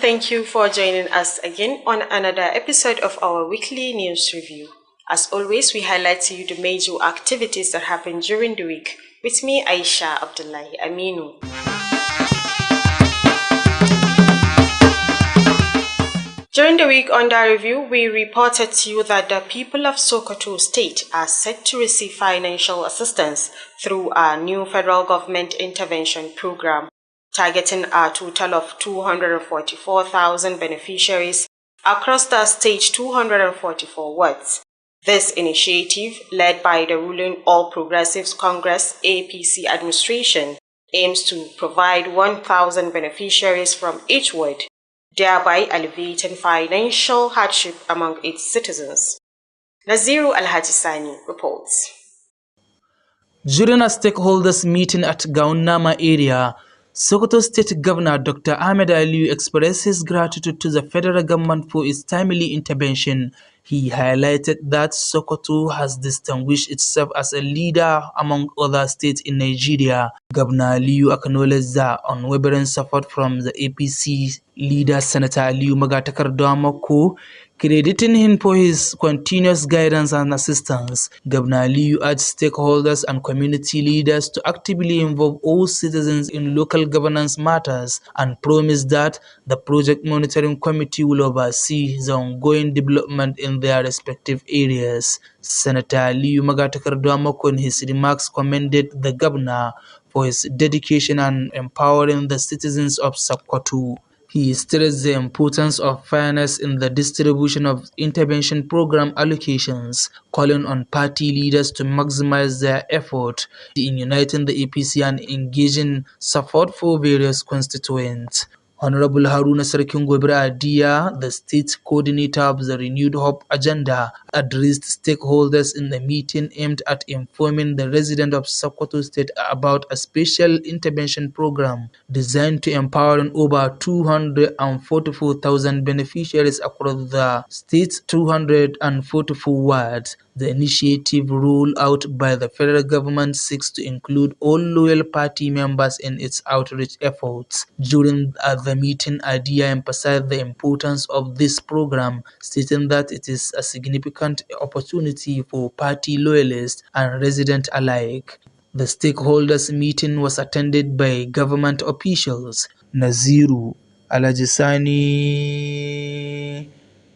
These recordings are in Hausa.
thank you for joining us again on another episode of our weekly news review. As always, we highlight to you the major activities that happened during the week. With me, Aisha Abdullahi Aminu. During the week under review, we reported to you that the people of Sokoto State are set to receive financial assistance through a new federal government intervention program, targeting a total of 244,000 beneficiaries across the state's 244 wards. This initiative, led by the ruling All Progressives Congress APC administration, aims to provide 1,000 beneficiaries from each ward, thereby alleviating financial hardship among its citizens. Naziru Al-Hajisani reports. During a stakeholders meeting at Gaunama area, Sokoto State Governor Dr. Ahmed Aliyu expressed his gratitude to the federal government for its timely intervention. He highlighted that Sokoto has distinguished itself as a leader among other states in Nigeria. Governor Aliyu acknowledged the unwavering support from the APC leader Senator Aliyu Magatakar Damako, crediting him for his continuous guidance and assistance. Governor Aliyu urged stakeholders and community leaders to actively involve all citizens in local governance matters and promised that the project monitoring committee will oversee the ongoing development in their respective areas. Senator Aliyu Magatakar Damako in his remarks commended the governor for his dedication and empowering the citizens of Sokoto. He stressed the importance of fairness in the distribution of intervention program allocations, calling on party leaders to maximize their effort in uniting the APC and engaging support for various constituents. Honorable Haruna Sarkin Gobir Adiya, the state coordinator of the Renewed Hope Agenda, addressed stakeholders in the meeting aimed at informing the residents of Sokoto State about a special intervention program designed to empower over 244,000 beneficiaries across the state's 244 wards. The initiative rolled out by the federal government seeks to include all loyal party members in its outreach efforts. During the meeting, Adiya emphasized the importance of this program, stating that it is a significant opportunity for party loyalists and residents alike. The stakeholders meeting was attended by government officials. Naziru Al-Hajisani,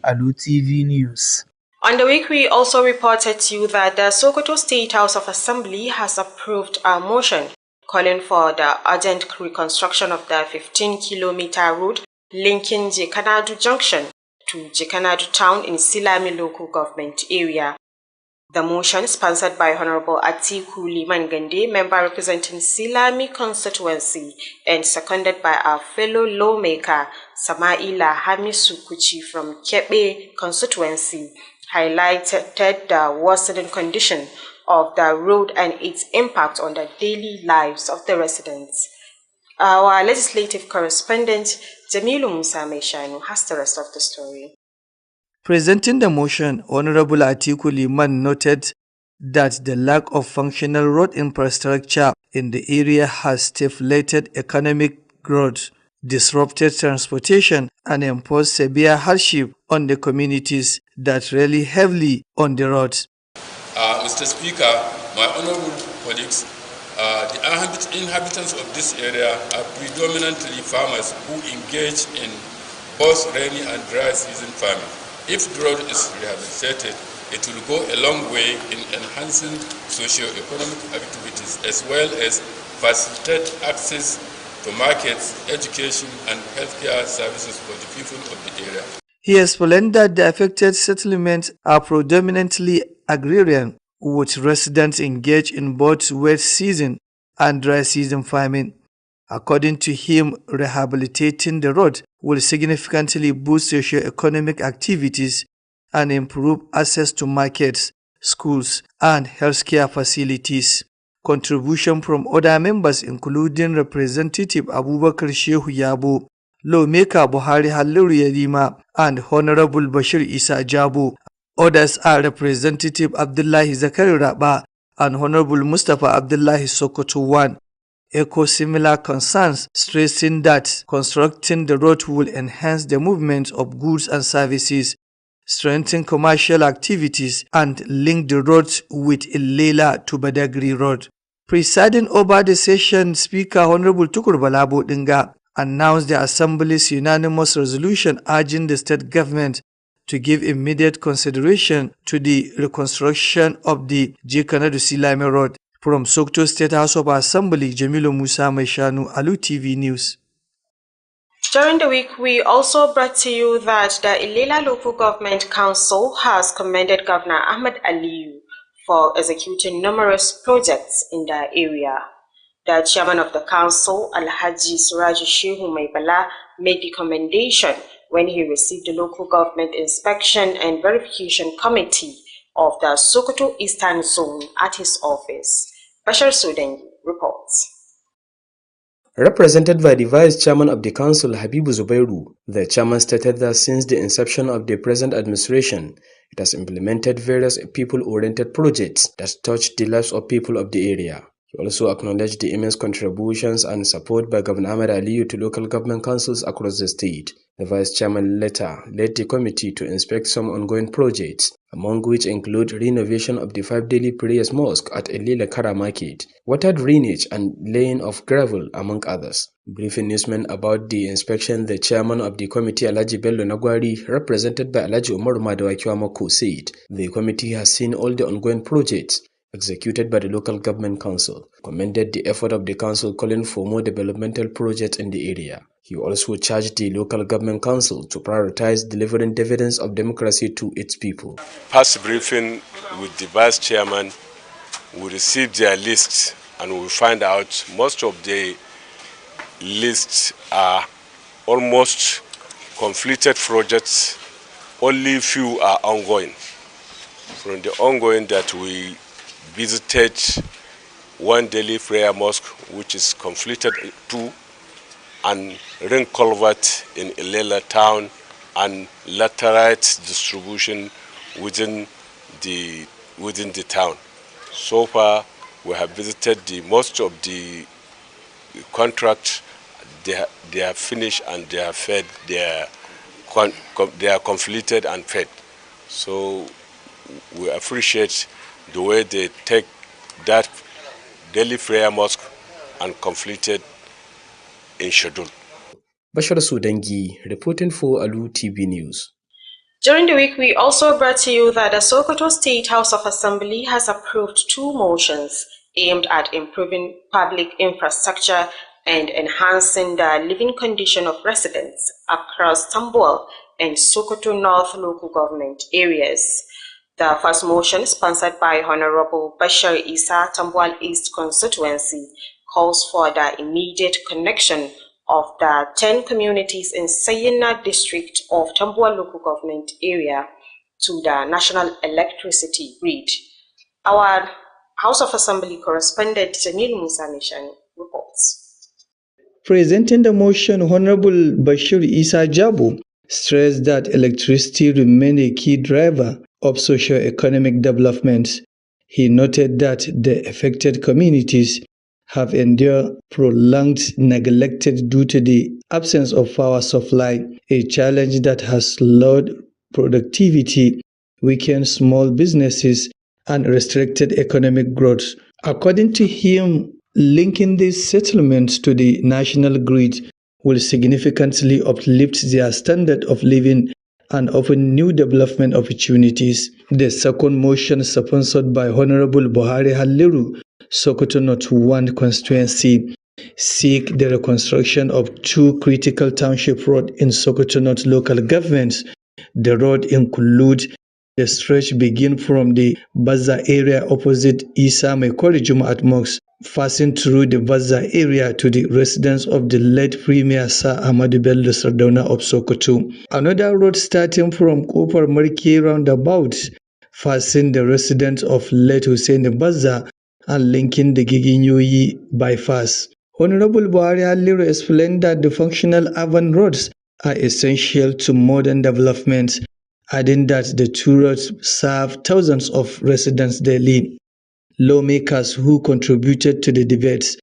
Alu Tv News. On the week, we also reported to you that the Sokoto State House of Assembly has approved a motion calling for the urgent reconstruction of the 15-kilometer road linking Jekanadu Junction to Jekanadu Town in Silami local government area. The motion, sponsored by Honorable Atiku Liman Gande, member representing Silami constituency, and seconded by our fellow lawmaker Samaila Hamisu Kuchi from Kebe constituency, highlighted the worsening condition of the road and its impact on the daily lives of the residents. Our legislative correspondent, Jamilu Musa Meshanu, has the rest of the story. Presenting the motion, Honorable Atiku Liman noted that the lack of functional road infrastructure in the area has stifled economic growth, disrupted transportation, and imposed severe hardship on the communities that rely heavily on the roads. Mr. Speaker, my honorable colleagues, the inhabitants of this area are predominantly farmers who engage in both rainy and dry season farming. If the road is rehabilitated, it will go a long way in enhancing socio-economic activities as well as facilitate access to markets, education, and healthcare services for the people of the area. He explained that the affected settlements are predominantly agrarian, with residents engaged in both wet season and dry season farming. According to him, rehabilitating the road will significantly boost socio-economic activities and improve access to markets, schools, and healthcare facilities. Contribution from other members including Representative Abubakar Shehu Yabo, Lawmaker Buhari Halliru Yarima, and Honorable Bashir Isa Jabo. Others are Representative Abdullahi Zakari Raba and Honorable Mustapha Abdullahi Sokoto 1. echo similar concerns, stressing that constructing the road will enhance the movement of goods and services, strengthen commercial activities, and link the road with Ilela to Badagry Road. Presiding over the session, Speaker Honorable Tukur Balabo Dinga announced the Assembly's unanimous resolution urging the state government to give immediate consideration to the reconstruction of the Jekanadu Silame Road. From Sokoto State House of Assembly, Jamilu Musa Maishanu, Alu TV News. During the week, we also brought to you that the Ilela Local Government Council has commended Governor Ahmed Aliyu for executing numerous projects in the area. The chairman of the council, Alhaji Suraju Shehu Maibala, made the commendation when he received the local government inspection and verification committee of the Sokoto Eastern Zone at his office. Bashar Sudengi reports. Represented by the Vice Chairman of the Council, Habibu Zubairu, the chairman stated that since the inception of the present administration, it has implemented various people-oriented projects that touch the lives of people of the area. He also acknowledged the immense contributions and support by Governor Ahmed Aliyu to local government councils across the state. The Vice Chairman later led the committee to inspect some ongoing projects, among which include renovation of the 5 daily prayers mosque at Elila Kara Market, water drainage and laying of gravel, among others. Briefing newsmen about the inspection, the chairman of the committee, Alhaji Bello Nagwari, represented by Alhaji Umar Madawakiwamako, said the committee has seen all the ongoing projects executed by the local government council, commended the effort of the council calling for more developmental projects in the area. He also charged the local government council to prioritize delivering dividends of democracy to its people. Past briefing with the vice chairman, we received their lists and we find out most of the lists are almost completed projects, only few are ongoing. From the ongoing that we visited one daily prayer mosque, which is completed 2, and ring culvert in Ilela town and laterite distribution within the town. So far, we have visited most of the contracts. They are finished and they are fed. They are completed and fed. So we appreciate the way they take that daily prayer mosque and completed in schedule. Bashar Sudengi reporting for Alu TV News. During the week, we also brought to you that the Sokoto State House of Assembly has approved 2 motions aimed at improving public infrastructure and enhancing the living condition of residents across Tambuwal and Sokoto North local government areas. The first motion, sponsored by Honorable Bashar Isa, Tambuwal East constituency, calls for the immediate connection of the 10 communities in Sayina district of Tambuwal local government area to the national electricity grid. Our House of Assembly correspondent Jamil Musa Mishan reports. Presenting the motion, Honorable Bashir Isa Jabu stressed that electricity remains a key driver of socio-economic development. He noted that the affected communities have endured prolonged neglect due to the absence of power supply, a challenge that has slowed productivity, weakened small businesses, and restricted economic growth. According to him, linking these settlements to the national grid will significantly uplift their standard of living and open new development opportunities. The second motion, sponsored by Honorable Buhari Halliru, Sokoto North 1 constituency, seek the reconstruction of 2 critical township roads in Sokoto North local governments. The road includes the stretch begin from the Baza area opposite Isa Mekori Jumaat Mosque, passing through the Baza area to the residence of the late Premier Sir Ahmadu Bello Sardauna of Sokoto. Another road starting from Kopar Marke roundabout, passing the residence of late Hussein Baza and linking the Giginyoyi bypass. Honorable Buhari Halliru explained that the functional urban roads are essential to modern development, adding that the 2 roads serve thousands of residents daily. Lawmakers who contributed to the debates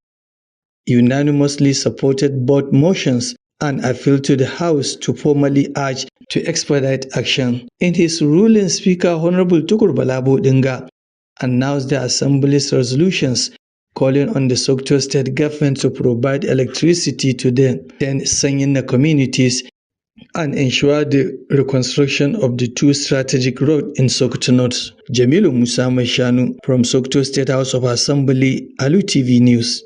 unanimously supported both motions and appealed to the House to formally urge to expedite action. In his ruling, Speaker Honorable Tukur Balabo Dinga announced the Assembly's resolutions calling on the Sokoto state government to provide electricity to the 10 Sanyina communities and ensure the reconstruction of the two strategic roads in Sokoto North. Jamilu Musa Mashanu from Sokoto State House of Assembly, Alu TV News.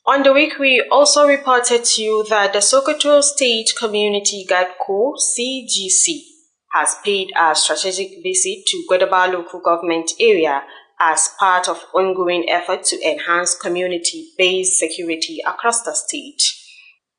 On the week, we also reported to you that the Sokoto State Community Guard Corps (CGC) has paid a strategic visit to Gwedaba local government area as part of ongoing effort to enhance community-based security across the state.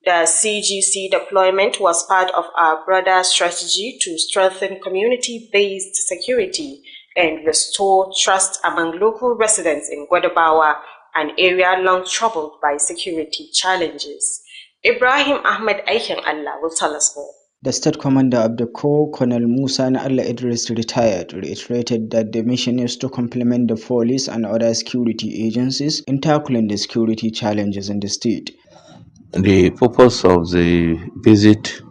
The CGC deployment was part of our broader strategy to strengthen community-based security and restore trust among local residents in Gwedabawa, an area long troubled by security challenges. Ibrahim Ahmed Aikin Allah will tell us more. The state commander of the Corps, Colonel Musa Allah Idris, retired, reiterated that the mission is to complement the police and other security agencies in tackling the security challenges in the state. The purpose of the visit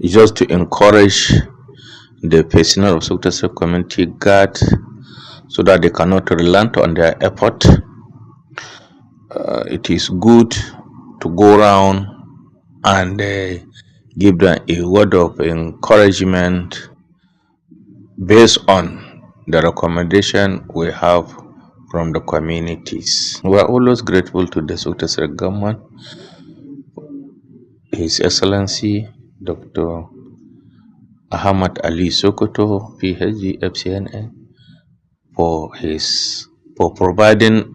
is just to encourage the personnel of Sokoto State Community Guard so that they cannot relent on their effort. It is good to go around and give them a word of encouragement based on the recommendation we have from the communities. We are always grateful to the Sokoto State government, His Excellency Dr. Ahmad Ali Sokoto, PhD, FCNA, for providing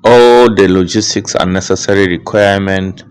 all the logistics and necessary requirements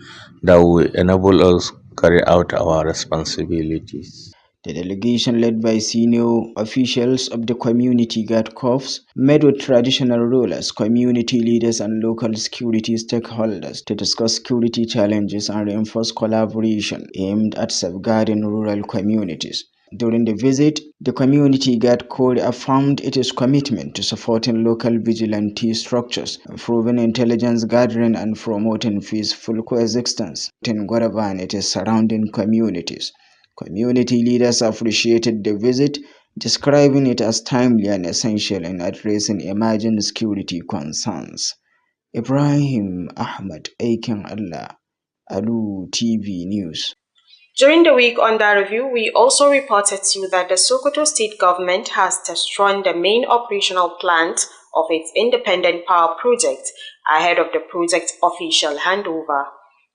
that will enable us carry out our responsibilities. The delegation, led by senior officials of the Community Guard Corps, met with traditional rulers, community leaders, and local security stakeholders to discuss security challenges and reinforce collaboration aimed at safeguarding rural communities. During the visit, the Community Guard Corps affirmed its commitment to supporting local vigilante structures, improving intelligence gathering, and promoting peaceful coexistence in Gweraba and its surrounding communities. Community leaders appreciated the visit, describing it as timely and essential in addressing emerging security concerns. Ibrahim Ahmed Aikin Allah, Alu TV News. During the week under review, we also reported to you that the Sokoto state government has test-run the main operational plant of its independent power project ahead of the project's official handover.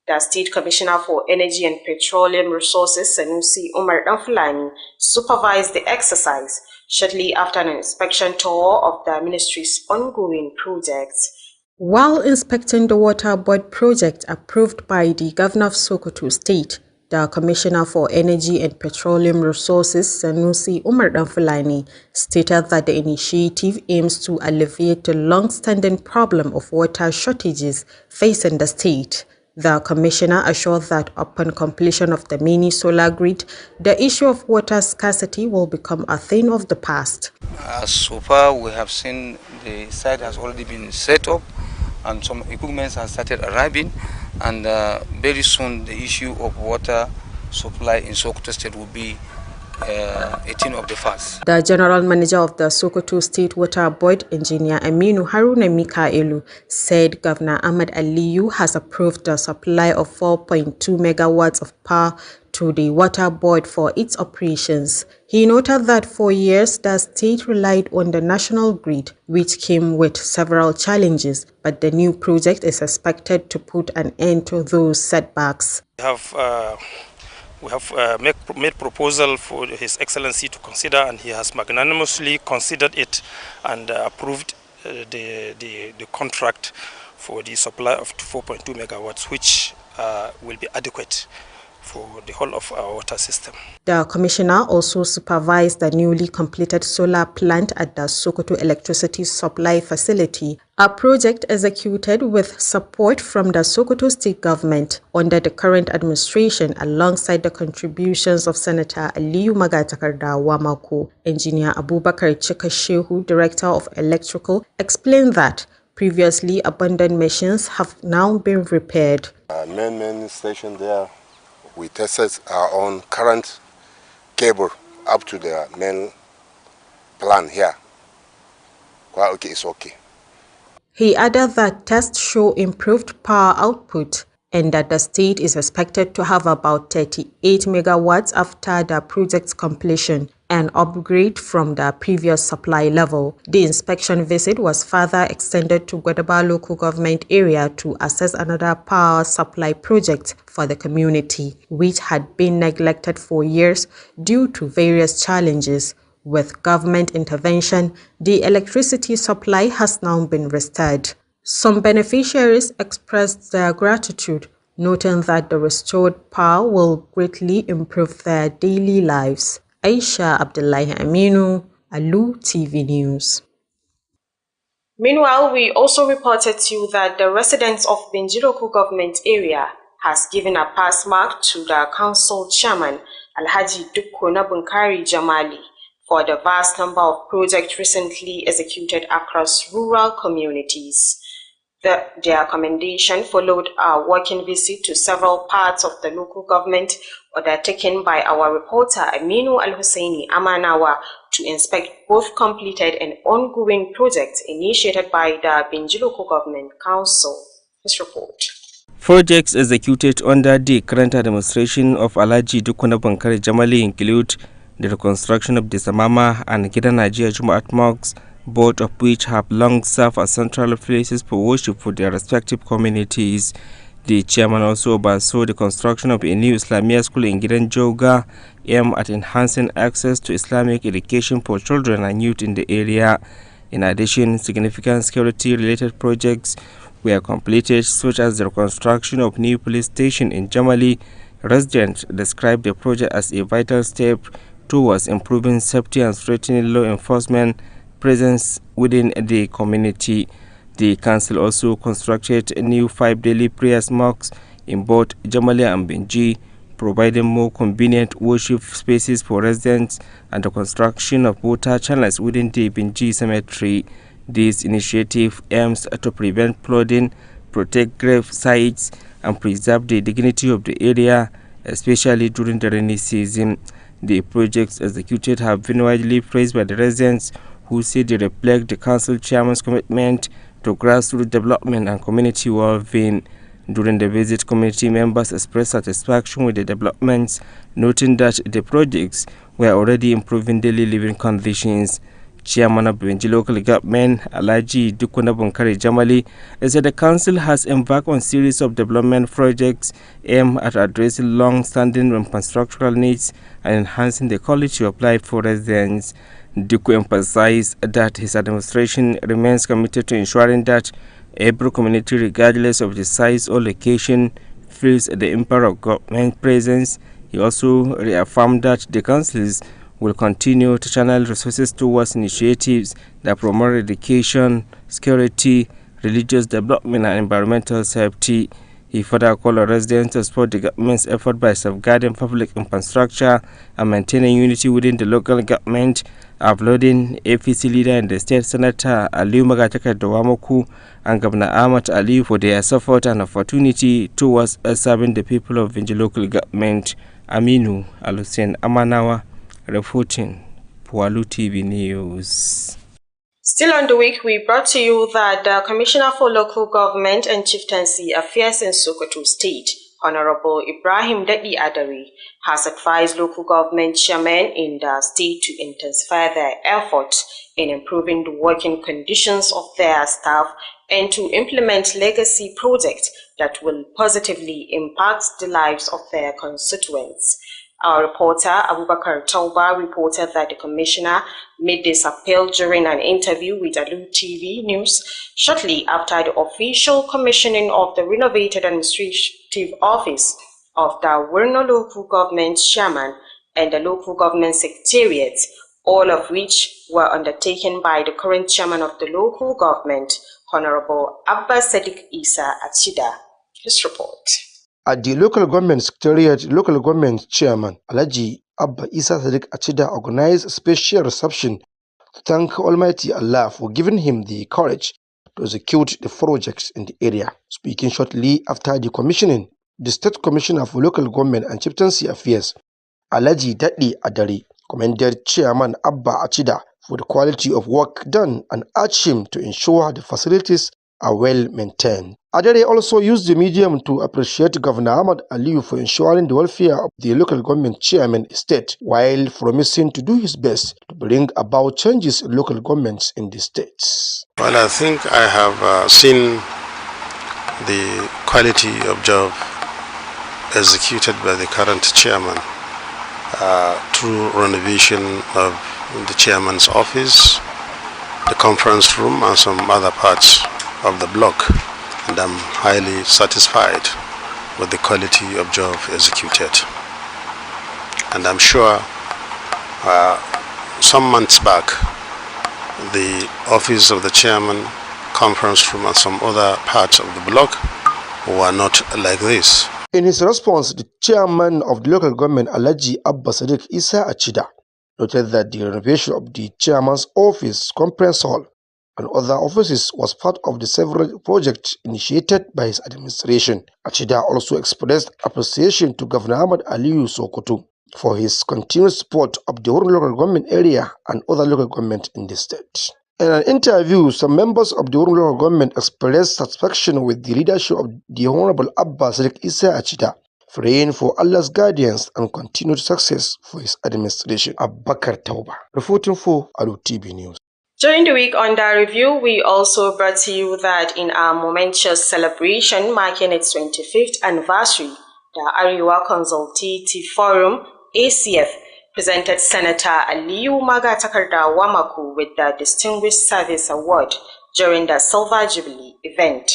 The State Commissioner for Energy and Petroleum Resources, Sanusi Umar Danfulani, supervised the exercise shortly after an inspection tour of the ministry's ongoing projects. While inspecting the water board project approved by the Governor of Sokoto State, the Commissioner for Energy and Petroleum Resources, Sanusi Umar Danfulani, stated that the initiative aims to alleviate the long-standing problem of water shortages facing the state. The Commissioner assured that upon completion of the mini solar grid, the issue of water scarcity will become a thing of the past. So far, we have seen the site has already been set up and some equipment has started arriving, and very soon the issue of water supply in Sokoto State will be a thing of the past. The General Manager of the Sokoto State Water Board, Engineer Aminu Haruna Mikaelu, said Governor Ahmad Aliyu has approved the supply of 4.2 megawatts of power to the Water Board for its operations. He noted that for years the state relied on the national grid, which came with several challenges, but the new project is expected to put an end to those setbacks. We have made proposal for His Excellency to consider, and he has magnanimously considered it and approved the contract for the supply of 4.2 megawatts, which will be adequate for the whole of our water system. The Commissioner also supervised the newly completed solar plant at the Sokoto Electricity Supply Facility, a project executed with support from the Sokoto State Government under the current administration alongside the contributions of Senator Aliyu Magatakarda Wamako. Engineer Abubakar Chikashehu, Director of Electrical, explained that Previously abandoned machines have now been repaired. Main station there, we tested our own current cable up to the main plant here. Well, okay, it's okay. He added that tests show improved power output and that the state is expected to have about 38 megawatts after the project's completion, an upgrade from the previous supply level. The inspection visit was further extended to Gwedaba local government area to assess another power supply project for the community, which had been neglected for years due to various challenges. With government intervention, the electricity supply has now been restored. Some beneficiaries expressed their gratitude, noting that the restored power will greatly improve their daily lives. Aisha Abdullahi Aminu, Alu TV News. Meanwhile, we also reported to you that the residents of Benji local government area has given a pass mark to the council chairman, Alhaji Dukko Nabunkari Jamali, for the vast number of projects recently executed across rural communities. Their commendation followed a working visit to several parts of the local government undertaken by our reporter Aminu Al-Husseini Amanawa to inspect both completed and ongoing projects initiated by the Benji Local Government Council. This report. Projects executed under the current administration of Alhaji Dukko Nabunkari Jamali include the reconstruction of the Samama and Gidan Nigeria Jumaat mosques, both of which have long served as central places for worship for their respective communities. The chairman also oversaw the construction of a new Islamia school in Gidan Joga, aimed at enhancing access to Islamic education for children and youth in the area. In addition, significant security-related projects were completed, such as the reconstruction of new police station in Jamali. Residents described the project as a vital step towards improving safety and strengthening law enforcement presence within the community. The council also constructed new 5 daily prayers mosques in both Jamali and Benji, providing more convenient worship spaces for residents and the construction of water channels within the Benji cemetery. This initiative aims to prevent flooding, protect grave sites, and preserve the dignity of the area, especially during the rainy season. The projects executed have been widely praised by the residents, who say they reflect the council chairman's commitment to grassroots development and community well-being. During the visit, community members expressed satisfaction with the developments, noting that the projects were already improving daily living conditions. Chairman of Benji local government, Alhaji Dukko Nabunkari Jamali, said the council has embarked on a series of development projects aimed at addressing long-standing infrastructural needs and enhancing the quality of life for residents. Dukko emphasized that his administration remains committed to ensuring that every community, regardless of the size or location, feels the impact of government presence. He also reaffirmed that the councils will continue to channel resources towards initiatives that promote education, security, religious development, and environmental safety. He further called on residents to support the government's effort by safeguarding public infrastructure and maintaining unity within the local government, applauding APC leader in the state, Senator Aliyu Magataka Dawamoku, and Governor Ahmad Aliyu for their support and opportunity towards serving the people of Benji local government. Aminu Al-Husseini Amanawa, reporting for Alu TV News. Still on the week, we brought to you that the Commissioner for Local Government and Chieftaincy Affairs in Sokoto State, Honorable Ibrahim Dadi Adari, has advised local government chairmen in the state to intensify their efforts in improving the working conditions of their staff and to implement legacy projects that will positively impact the lives of their constituents. Our reporter, Abubakar Tauba, reported that the commissioner made this appeal during an interview with Alu TV News shortly after the official commissioning of the renovated administrative office of the Wurno local government chairman and the local government secretariat, all of which were undertaken by the current chairman of the local government, Honorable Abba Sadiq Isa Achida. His report. At the local government secretariat, local government chairman Alhaji Abba Isa Sadiq Achida organized a special reception to thank Almighty Allah for giving him the courage to execute the projects in the area. Speaking shortly after the commissioning, the State Commissioner for Local Government and Chieftaincy Affairs, Alhaji Daɗe Adare, commended Chairman Abba Achida for the quality of work done and urged him to ensure the facilities are well maintained. Adare also used the medium to appreciate Governor Ahmad Aliyu for ensuring the welfare of the local government chairman state, while promising to do his best to bring about changes in local governments in the states. Well, I think I have seen the quality of job executed by the current chairman through renovation of the chairman's office, the conference room, and some other parts of the block, and I'm highly satisfied with the quality of job executed. And I'm sure some months back, the office of the chairman, conference room, and some other parts of the block were not like this. In his response, the chairman of the local government, Alhaji Abba Sadiq Isa Achida, noted that the renovation of the chairman's office, conference hall, and other offices was part of the several projects initiated by his administration. Achida also expressed appreciation to Governor Ahmad Aliyu Sokoto for his continued support of the Wurno local government area and other local government in the state. In an interview, some members of the Wurno local government expressed satisfaction with the leadership of the Honorable Abba Sadiq Isa Achida, praying for Allah's guidance and continued success for his administration. Abubakar Tauba, reporting for Alu TV News. During the week under review, we also brought to you that in a momentous celebration marking its 25th anniversary, the Arewa Consultative Forum, ACF, presented Senator Aliyu Magatakarda Wamaku with the Distinguished Service Award during the Silver Jubilee event.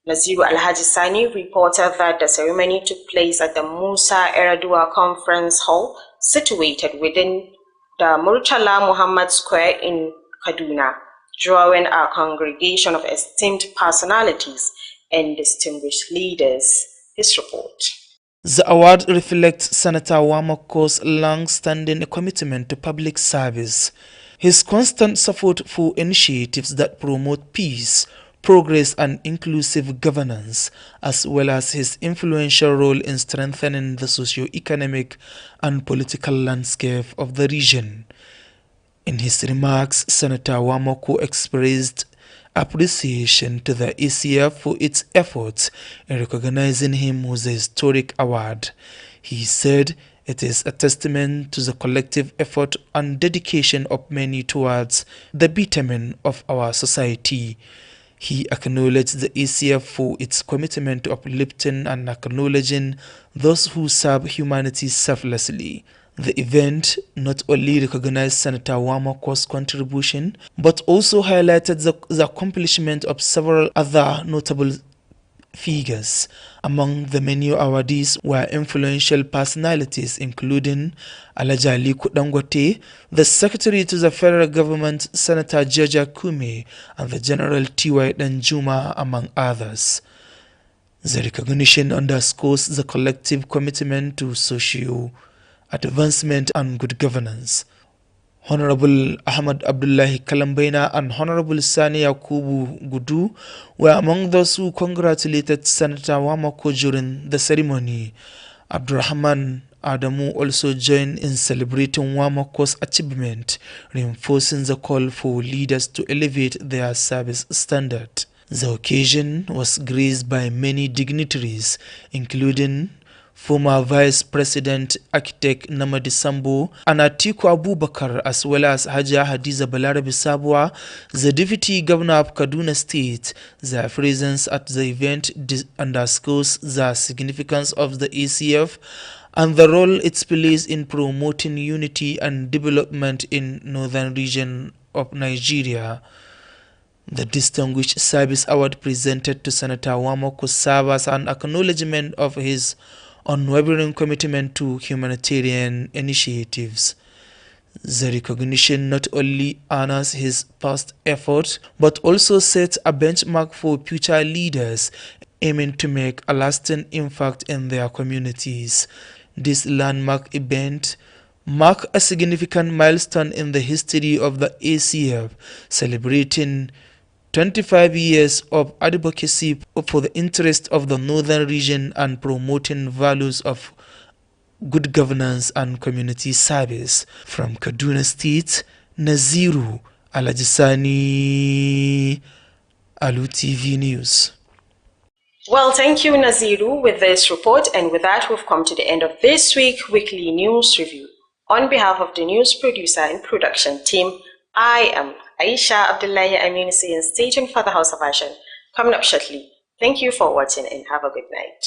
Naziru Alhaji Sani reported that the ceremony took place at the Musa Eradua Conference Hall, situated within the Murtala Muhammad Square in Kaduna, drawing a congregation of esteemed personalities and distinguished leaders. His report. The award reflects Senator Wamako's long-standing commitment to public service, his constant support for initiatives that promote peace, progress and inclusive governance, as well as his influential role in strengthening the socio-economic and political landscape of the region. In his remarks, Senator Wamako expressed appreciation to the ACF for its efforts in recognizing him with the historic award. He said it is a testament to the collective effort and dedication of many towards the betterment of our society. He acknowledged the ACF for its commitment to uplifting and acknowledging those who serve humanity selflessly. The event not only recognized Senator Wamako's contribution, but also highlighted the accomplishment of several other notable figures. Among the many awardees were influential personalities including Alhaji Aliko Dangote, the Secretary to the Federal Government, Senator Georgia Kume, and the General T.Y. Danjuma, among others. The recognition underscores the collective commitment to socio advancement and good governance. Honorable Ahmad Abdullahi Kalambaina and Honorable Sani Yakubu Gudu were among those who congratulated Senator Wamako during the ceremony. Abdurrahman Adamu also joined in celebrating Wamako's achievement, reinforcing the call for leaders to elevate their service standard. The occasion was graced by many dignitaries, including former Vice President Architect Namadi Sambo and Atiku Abubakar, as well as Haja Hadiza Balarabe Sabwa, the Deputy Governor of Kaduna State. Their presence at the event underscores the significance of the ACF and the role it plays in promoting unity and development in northern region of Nigeria. The Distinguished Service Award presented to Senator Wamako serves as an acknowledgement of his unwavering commitment to humanitarian initiatives. The recognition not only honors his past effort, but also sets a benchmark for future leaders aiming to make a lasting impact in their communities. This landmark event marks a significant milestone in the history of the ACF, celebrating 25 years of advocacy for the interest of the northern region and promoting values of good governance and community service. From Kaduna State, Naziru Alajisani, Alu TV News. Well, thank you, Naziru, with this report. And with that, we've come to the end of this week's weekly news review. On behalf of the news producer and production team, I am Aisha Abdullahi Aminu saying stay tuned for the House of Action coming up shortly. Thank you for watching and have a good night.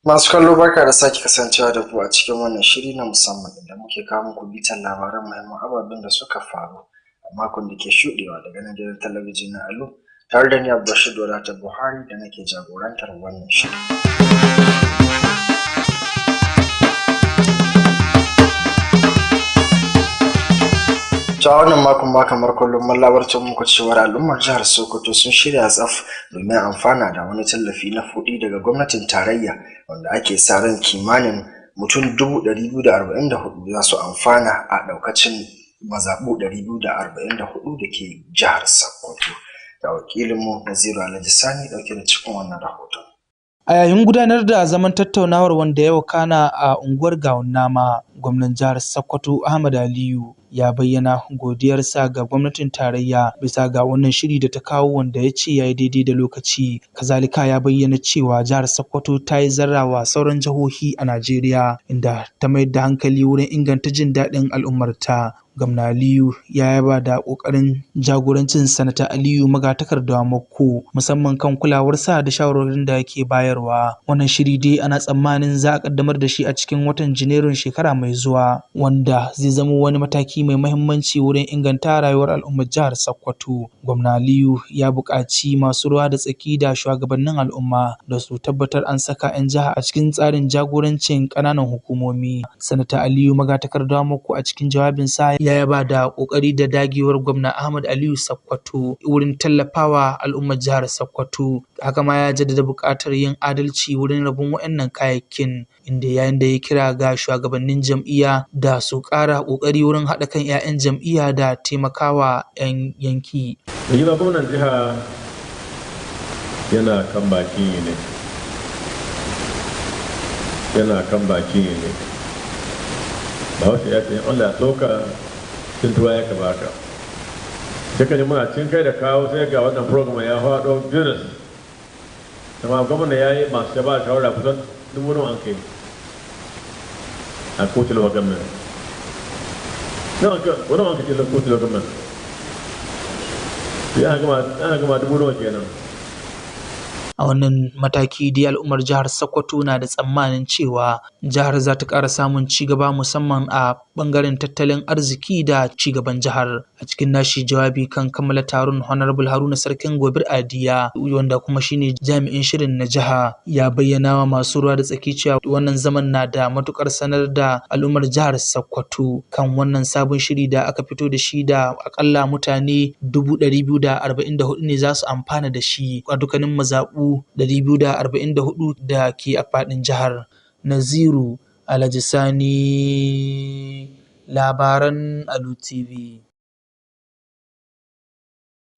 Masu kallo barka da sake kasancewa da ku a cikin wannan shiri na musamman inda muke kawo muku bitan labaran muhimman ababen da suka faru a makon da ke shuɗewa daga nan gidan talabijin na Alu tare da ni Abdulrashid Wadata Buhari da nake jagorantar wannan shiri. Ta wannan makon ma kamar kullum mun labarta muku cewa al'ummar jihar Sokoto sun shirya tsaf domin amfana da wani tallafi na kuɗi daga gwamnatin tarayya wanda ake sa ran kimanin mutum 244 za su amfana a ɗaukacin mazaɓu 244 da ke jihar Sokoto. Da wakilinmu Naziru Alajisani ɗauke da cikin wannan rahoton. A yayin gudanar da zaman tattaunawar wanda ya wakana a unguwar Gawun Nama, gwamnan jihar Sokoto Ahmad Aliyu ya bayyana godiyarsa ga gwamnatin tarayya bisa ga wannan shiri da ta kawo wanda ya ce ya yi daidai da lokaci. Kazalika ya bayyana cewa jihar Sokoto ta yi zarrawa sauran jihohi a Najeriya inda ta mayar da hankali wurin inganta jin daɗin al'ummarta. Gwamna Aliyu ya yaba da ƙoƙarin jagorancin Sanata Aliyu Magatakarda Mako musamman kan kulawarsa da shawarwarin da yake bayarwa. Wannan shiri dai ana tsammanin za a ƙaddamar da shi a cikin watan Janairun shekara mai zuwa wanda zai zama wani mataki mai muhimmanci wurin inganta rayuwar al'ummar jihar Sokoto. Gwamna Aliyu ya buƙaci masu ruwa da tsaki da shugabannin al'umma da su tabbatar an saka 'yan jiha a cikin tsarin jagorancin ƙananan hukumomi. Sanata Aliyu Magatakarda Mako a cikin jawabinsa ya yaba da ƙoƙari da dagewar gwamna Ahmad Aliyu Sokoto wurin tallafawa al'ummar jihar Sokoto. Haka ma ya jaddada buƙatar yin adalci wurin rabon waɗannan kayayyakin inda yayin da ya kira ga shugabannin jam'iyya da su ƙara ƙoƙari wurin haɗa kan 'ya'yan jam'iyya da taimakawa 'yan yanki. Da gina gwamnan jiha yana kan bakin yi ne. Ba wasu ya ce Allah ya soka tuntuwa ya ka baka. Duka ne muna cin kai da kawo sai ga wannan program ya faɗo Jonas. Amma gwamna ya yi masu ba shawara kusan 1000 an kai a kotun gwamna. Wani wanka ce kotun gwamna. Ya gama 1000 kenan. A wannan mataki dai al'ummar jihar Sokoto na da tsammanin cewa jihar za ta ƙara samun ci gaba musamman a ɓangaren tattalin arziki da ci gaban jihar. A cikin nashi jawabi kan kammala taron, Honorable Haruna Sarkin Gobir Adiya, wanda kuma shine jami'in shirin na jiha, ya bayyana wa masu ruwa da tsaki cewa wannan zaman na da matukar sanar da al'ummar jihar Sokoto kan wannan sabon shiri da aka fito da shi da akalla mutane 244 ne za su amfana da shi a dukkanin mazaɓu 244 da ke a faɗin jihar. Naziru Alhaji Sani, labaran Alu Tv.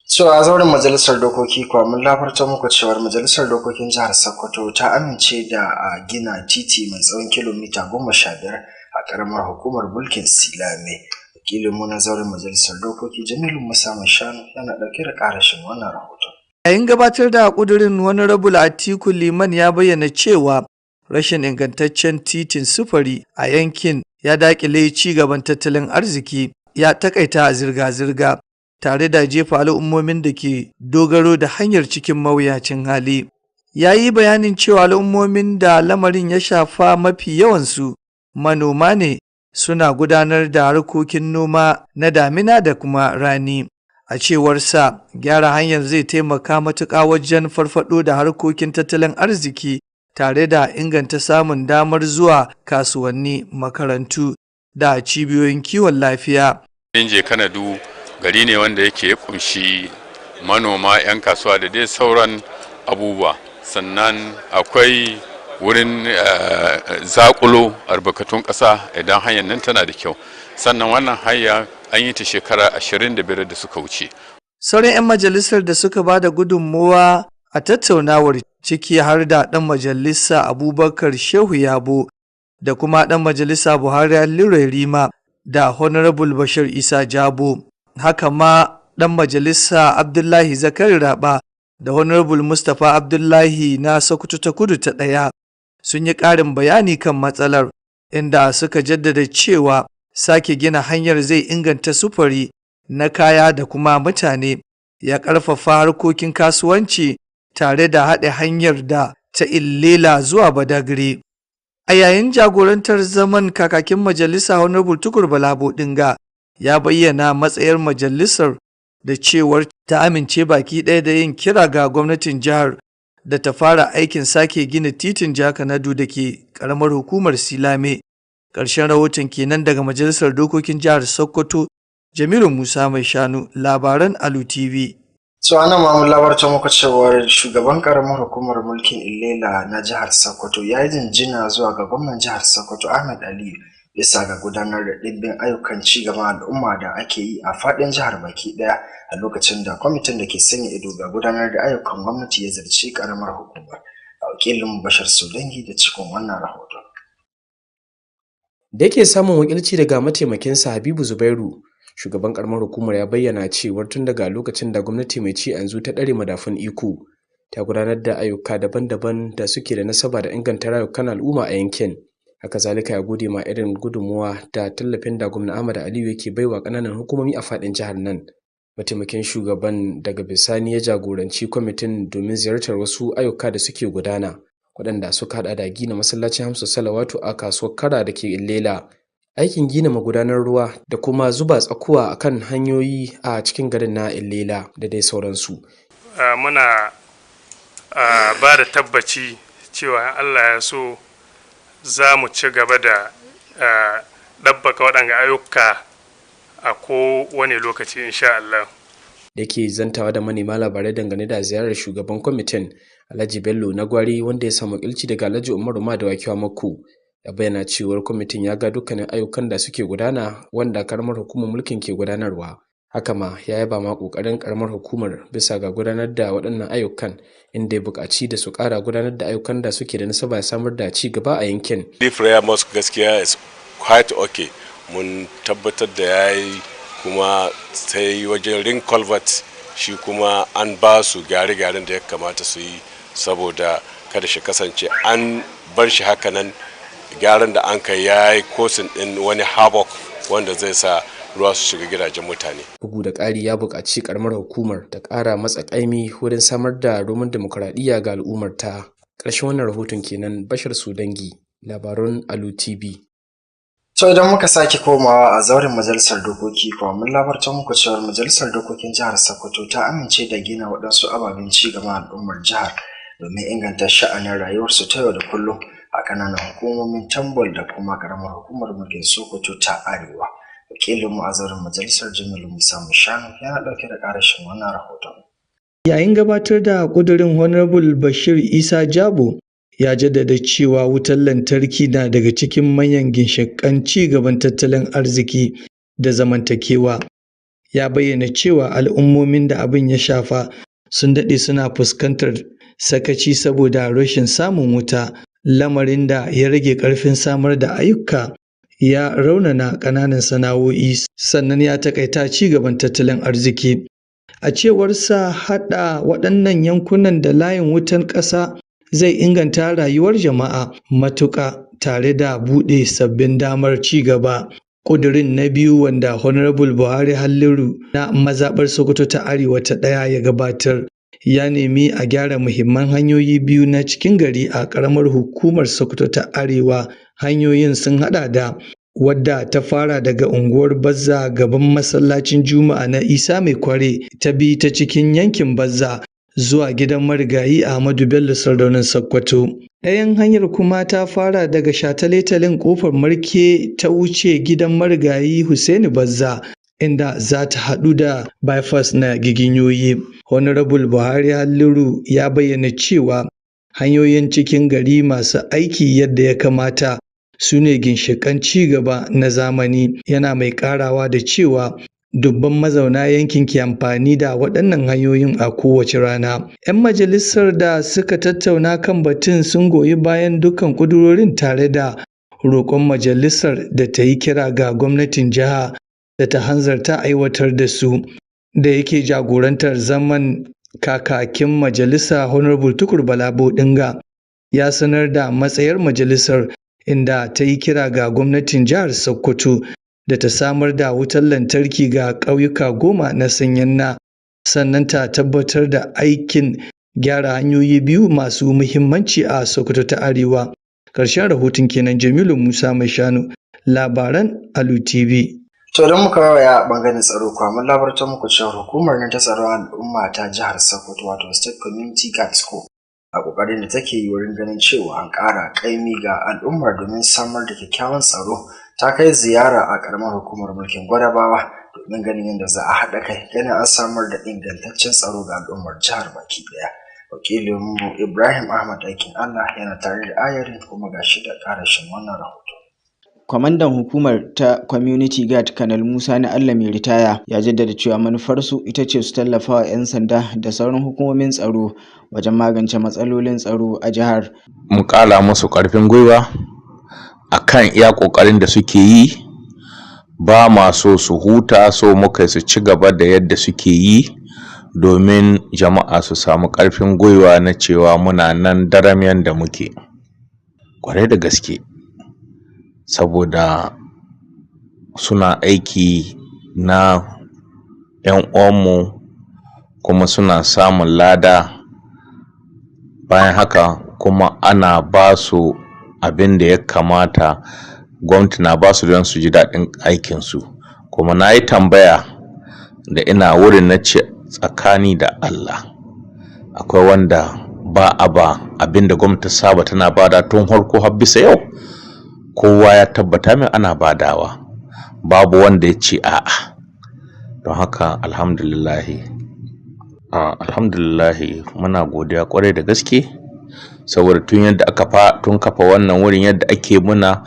So a zauren majalisar dokoki kuwa mun labarta muku cewar majalisar dokokin jihar Sokoto ta amince da a gina titi mai tsawon kilomita 15 a karamar hukumar mulkin Silame. Wakilinmu na zauren majalisar dokoki Jamilu Musa Mashanu yana ɗauke da ƙarashin wannan rahoton. Yayin gabatar da ƙudurin, Honorable Atiku Liman ya bayyana cewa rashin ingantaccen titin sufuri a yankin ya daƙile ci gaban tattalin arziki, ya takaita zirga-zirga, tare da jefa al'ummomin da ke dogaro da hanyar cikin mawuyacin hali. Ya yi bayanin cewa al'ummomin da lamarin ya shafa mafi yawansu manoma ne, suna gudanar da harkokin noma na damina da kuma rani. A cewarsa, gyara hanyar zai taimaka matuƙa wajen farfaɗo da harkokin tattalin arziki, tare da inganta samun damar zuwa kasuwanni, makarantu da cibiyoyin kiwon lafiya. Inje Kanadu gari ne wanda yake kunshi manoma, 'yan kasuwa da dai sauran abubuwa. Sannan akwai wurin zakulo albarkatun ƙasa idan hanyar nan tana da kyau. Sannan wannan hanya an yi ta shekara 25 da suka wuce. Sauran 'yan majalisar da suka ba da gudunmowa a tattaunawar, ciki har da ɗan majalisa Abubakar Shehu Yabo da kuma ɗan majalisa Buhari Aliyu Rima da Honorable Bashir Isa Jabo. Haka ma ɗan majalisa Abdullahi Zakari Raba da Honorable Mustapha Abdullahi na Sokoto ta Kudu ta ɗaya sun yi ƙarin bayani kan matsalar, inda suka jaddada cewa sake gina hanyar zai inganta sufuri na kaya da kuma mutane, ya ƙarfafa harkokin kasuwanci, tare da haɗe hanyar da ta Illela zuwa Badagry. A yayin jagorantar zaman, kakakin majalisa Honorable Tukur Bala Bodinga ya bayyana matsayar majalisar da cewar ta amince baki ɗaya da yin kira ga gwamnatin jihar da ta fara aikin sake gina titin Jakanadu da ke ƙaramar hukumar Silame. Ƙarshen rahoton kenan daga majalisar dokokin jihar Sokoto. Jamilu Musa Mai Shanu, labaran Alu Tv. So ana mun labarta muku cewar shugaban karamar hukumar mulkin Illela na jihar Sokoto ya yi jinjina zuwa ga gwamnan jihar Sokoto Ahmed Aliyu bisa ga gudanar da ɗimbin ayyukan ci gaban al'umma da ake yi a faɗin jihar baki ɗaya a lokacin da kwamitin da ke sanya ido ga gudanar da ayyukan gwamnati ya zarci karamar hukumar. Wakilin Bashir Sodangi da cikin wannan rahoton. Da yake samun wakilci daga mataimakinsa Habibu Zubairu, shugaban karamar hukumar ya bayyana cewar tun daga lokacin da gwamnati mai ci yanzu ta ɗare madafun iko, ta gudanar da ayyuka daban-daban da suke da nasaba da inganta rayukan al'umma a yankin. Haka zalika ya gode ma irin gudunmuwa da tallafin da gwamna Ahmad Aliyu yake baiwa ƙananan hukumomi a faɗin jihar nan. Mataimakin shugaban daga bisani ya jagoranci kwamitin domin ziyartar wasu ayyuka da suke gudana, waɗanda suka haɗa da gina masallacin Hamsu Salawatu a kasuwar Kara da ke Illela, aikin gina magudanar ruwa da kuma zuba tsakuwa akan hanyoyi a cikin garin na Illela da dai sauransu. Muna ba da tabbaci cewa Allah ya so za mu ci gaba da ɗabbaka waɗanga ayyuka a kowane lokaci insha Allah. Da ke zantawa da manema labarai dangane da ziyarar shugaban kwamitin, Alhaji Bello na Gwari, wanda ya samu ilci daga Alhaji Umaru Madawakiwa Makku, ya bayyana cewar kwamitin ya ga dukkanin ayyukan da suke gudana wanda karamar hukumar mulkin ke gudanarwa. Haka ma ya yaba ma kokarin karamar hukumar bisa ga gudanar da waɗannan ayyukan, inda ya buƙaci da su ƙara gudanar da ayyukan da suke da nasaba samar da ci gaba a yankin. Prayer Mosque gaskiya is quite okay. Mun tabbatar da yayi, kuma sai wajen ring culvert shi kuma an ba su gyare-gyaren da ya kamata su yi, saboda kada shi kasance an bar shi haka nan. Gyaran da an kai ya yi kosin ɗin wani havoc wanda zai sa ruwa su shiga gidajen mutane. Bugu da ƙari ya buƙaci ƙaramar hukumar ta ƙara matsa ƙaimi wurin samar da roman demokuraɗiyya ga al'ummar ta. Ƙarshen wannan rahoton kenan. Bashir Sudangi, labarun Alu TV. To idan muka sake komawa a zauren majalisar dokoki kuwa mun labarta muku cewa majalisar dokokin jihar Sokoto ta amince da gina waɗansu ababen ci gaban al'ummar jihar domin inganta sha'anin rayuwarsu ta yau da kullum a ƙananan hukumomin Tambol da kuma ƙaramar hukumar mulkin Sokoto ta Arewa. Wakilinmu a zauren majalisar Jamilu Musa Mushanu yana ɗauke da ƙarashin wannan rahoton. Yayin gabatar da ƙudurin Honorable Bashir Isa Jabo ya jaddada cewa wutar lantarki na daga cikin manyan ginshiƙan ci gaban tattalin arziki da zamantakewa. Ya bayyana cewa al'ummomin da abin ya shafa sun daɗe suna fuskantar sakaci saboda rashin samun wuta, lamarin da ya rage ƙarfin samar da ayyuka, ya raunana ƙananan sana'o'i, sannan ya taƙaita ci gaban tattalin arziki. A cewarsa, haɗa waɗannan yankunan da layin wutan ƙasa zai inganta rayuwar jama'a matuƙa tare da buɗe sabbin damar ci gaba. Ƙudurin na biyu wanda Honorable Buhari Halliru na mazaɓar Sokoto ta Arewa ta ɗaya ya gabatar ya nemi a gyara muhimman hanyoyi biyu na cikin gari a ƙaramar hukumar Sokoto ta Arewa. Hanyoyin sun haɗa da wadda ta fara daga unguwar Bazza gaban masallacin Juma'a na Isa Mai Kware, ta bi ta cikin yankin Bazza zuwa gidan marigayi Ahmadu Bello Sardaunan Sokoto. Ɗayan hanyar kuma ta fara daga shataletalen Ƙofar Marke ta wuce gidan marigayi Hussaini Bazza, inda za ta haɗu da bypass na Giginyoyi. Honorable Buhari Halliru ya bayyana cewa hanyoyin cikin gari masu aiki yadda ya kamata su ne ginshiƙan ci gaba na zamani, yana mai ƙarawa da cewa dubban mazauna yankin ke amfani da waɗannan hanyoyin a kowace rana. 'Yan majalisar da suka tattauna kan batun sun goyi bayan dukkan ƙudurorin tare da roƙon majalisar da ta yi kira ga gwamnatin jiha da ta hanzarta aiwatar da su. Da yake jagorantar zaman, kakakin majalisa Honorable Tukur Bala Bodinga ya sanar da matsayar majalisar, inda ta yi kira ga gwamnatin jihar Sokoto da ta samar da wutar lantarki ga ƙauyuka 10 na Sanyanna, sannan ta tabbatar da aikin gyara hanyoyi biyu masu muhimmanci a Sokoto ta Arewa. Ƙarshen rahoton kenan. Jamilu Musa Mai Shanu, labaran Alu TV. To don muka waya a bangaren tsaro kuwa mun labarta muku cewa hukumar nan ta tsaron al'umma ta jihar Sokoto wato State Community Guards Corps a kokarin da take yi wurin ganin cewa an ƙara ƙaimi ga al'ummar domin samar da kyakkyawan tsaro, ta kai ziyara a ƙaramar hukumar mulkin Gwadabawa domin ganin yadda za a haɗa kai ganin an samar da ingantaccen tsaro ga al'ummar jihar baki ɗaya. Wakilinmu Ibrahim Ahmad Aikin Allah yana tare da ayarin kuma gashi da ƙarashin wannan rahoto. Kwamandan hukumar ta Community Guard Kanal Musa na Allah mai ritaya ya jaddada cewa manufarsu ita ce su tallafa wa 'yan sanda da sauran hukumomin tsaro wajen magance matsalolin tsaro a jihar. Mu ƙara musu ƙarfin gwiwa a kan iya ƙoƙarin da suke yi, ba ma so su huta, so muka su ci gaba da yadda suke yi domin jama'a su samu ƙarfin gwiwa na cewa muna nan daram yanda muke. Ƙwarai da gaske. Saboda suna aiki na 'yan uwanmu kuma suna samun lada, bayan haka kuma ana ba su abin da ya kamata, gwamnati na ba su don su ji daɗin aikinsu. Kuma na yi tambaya da ina wurin na ce tsakani da Allah akwai wanda ba a ba abin da gwamnati saba tana bada tun farko har bisa yau. Kowa ya tabbata min ana badawa, babu wanda ya ce a'a. Don haka alhamdulillahi muna godiya kwarai da gaske, saboda tun yadda tun kafa wannan wurin yadda ake muna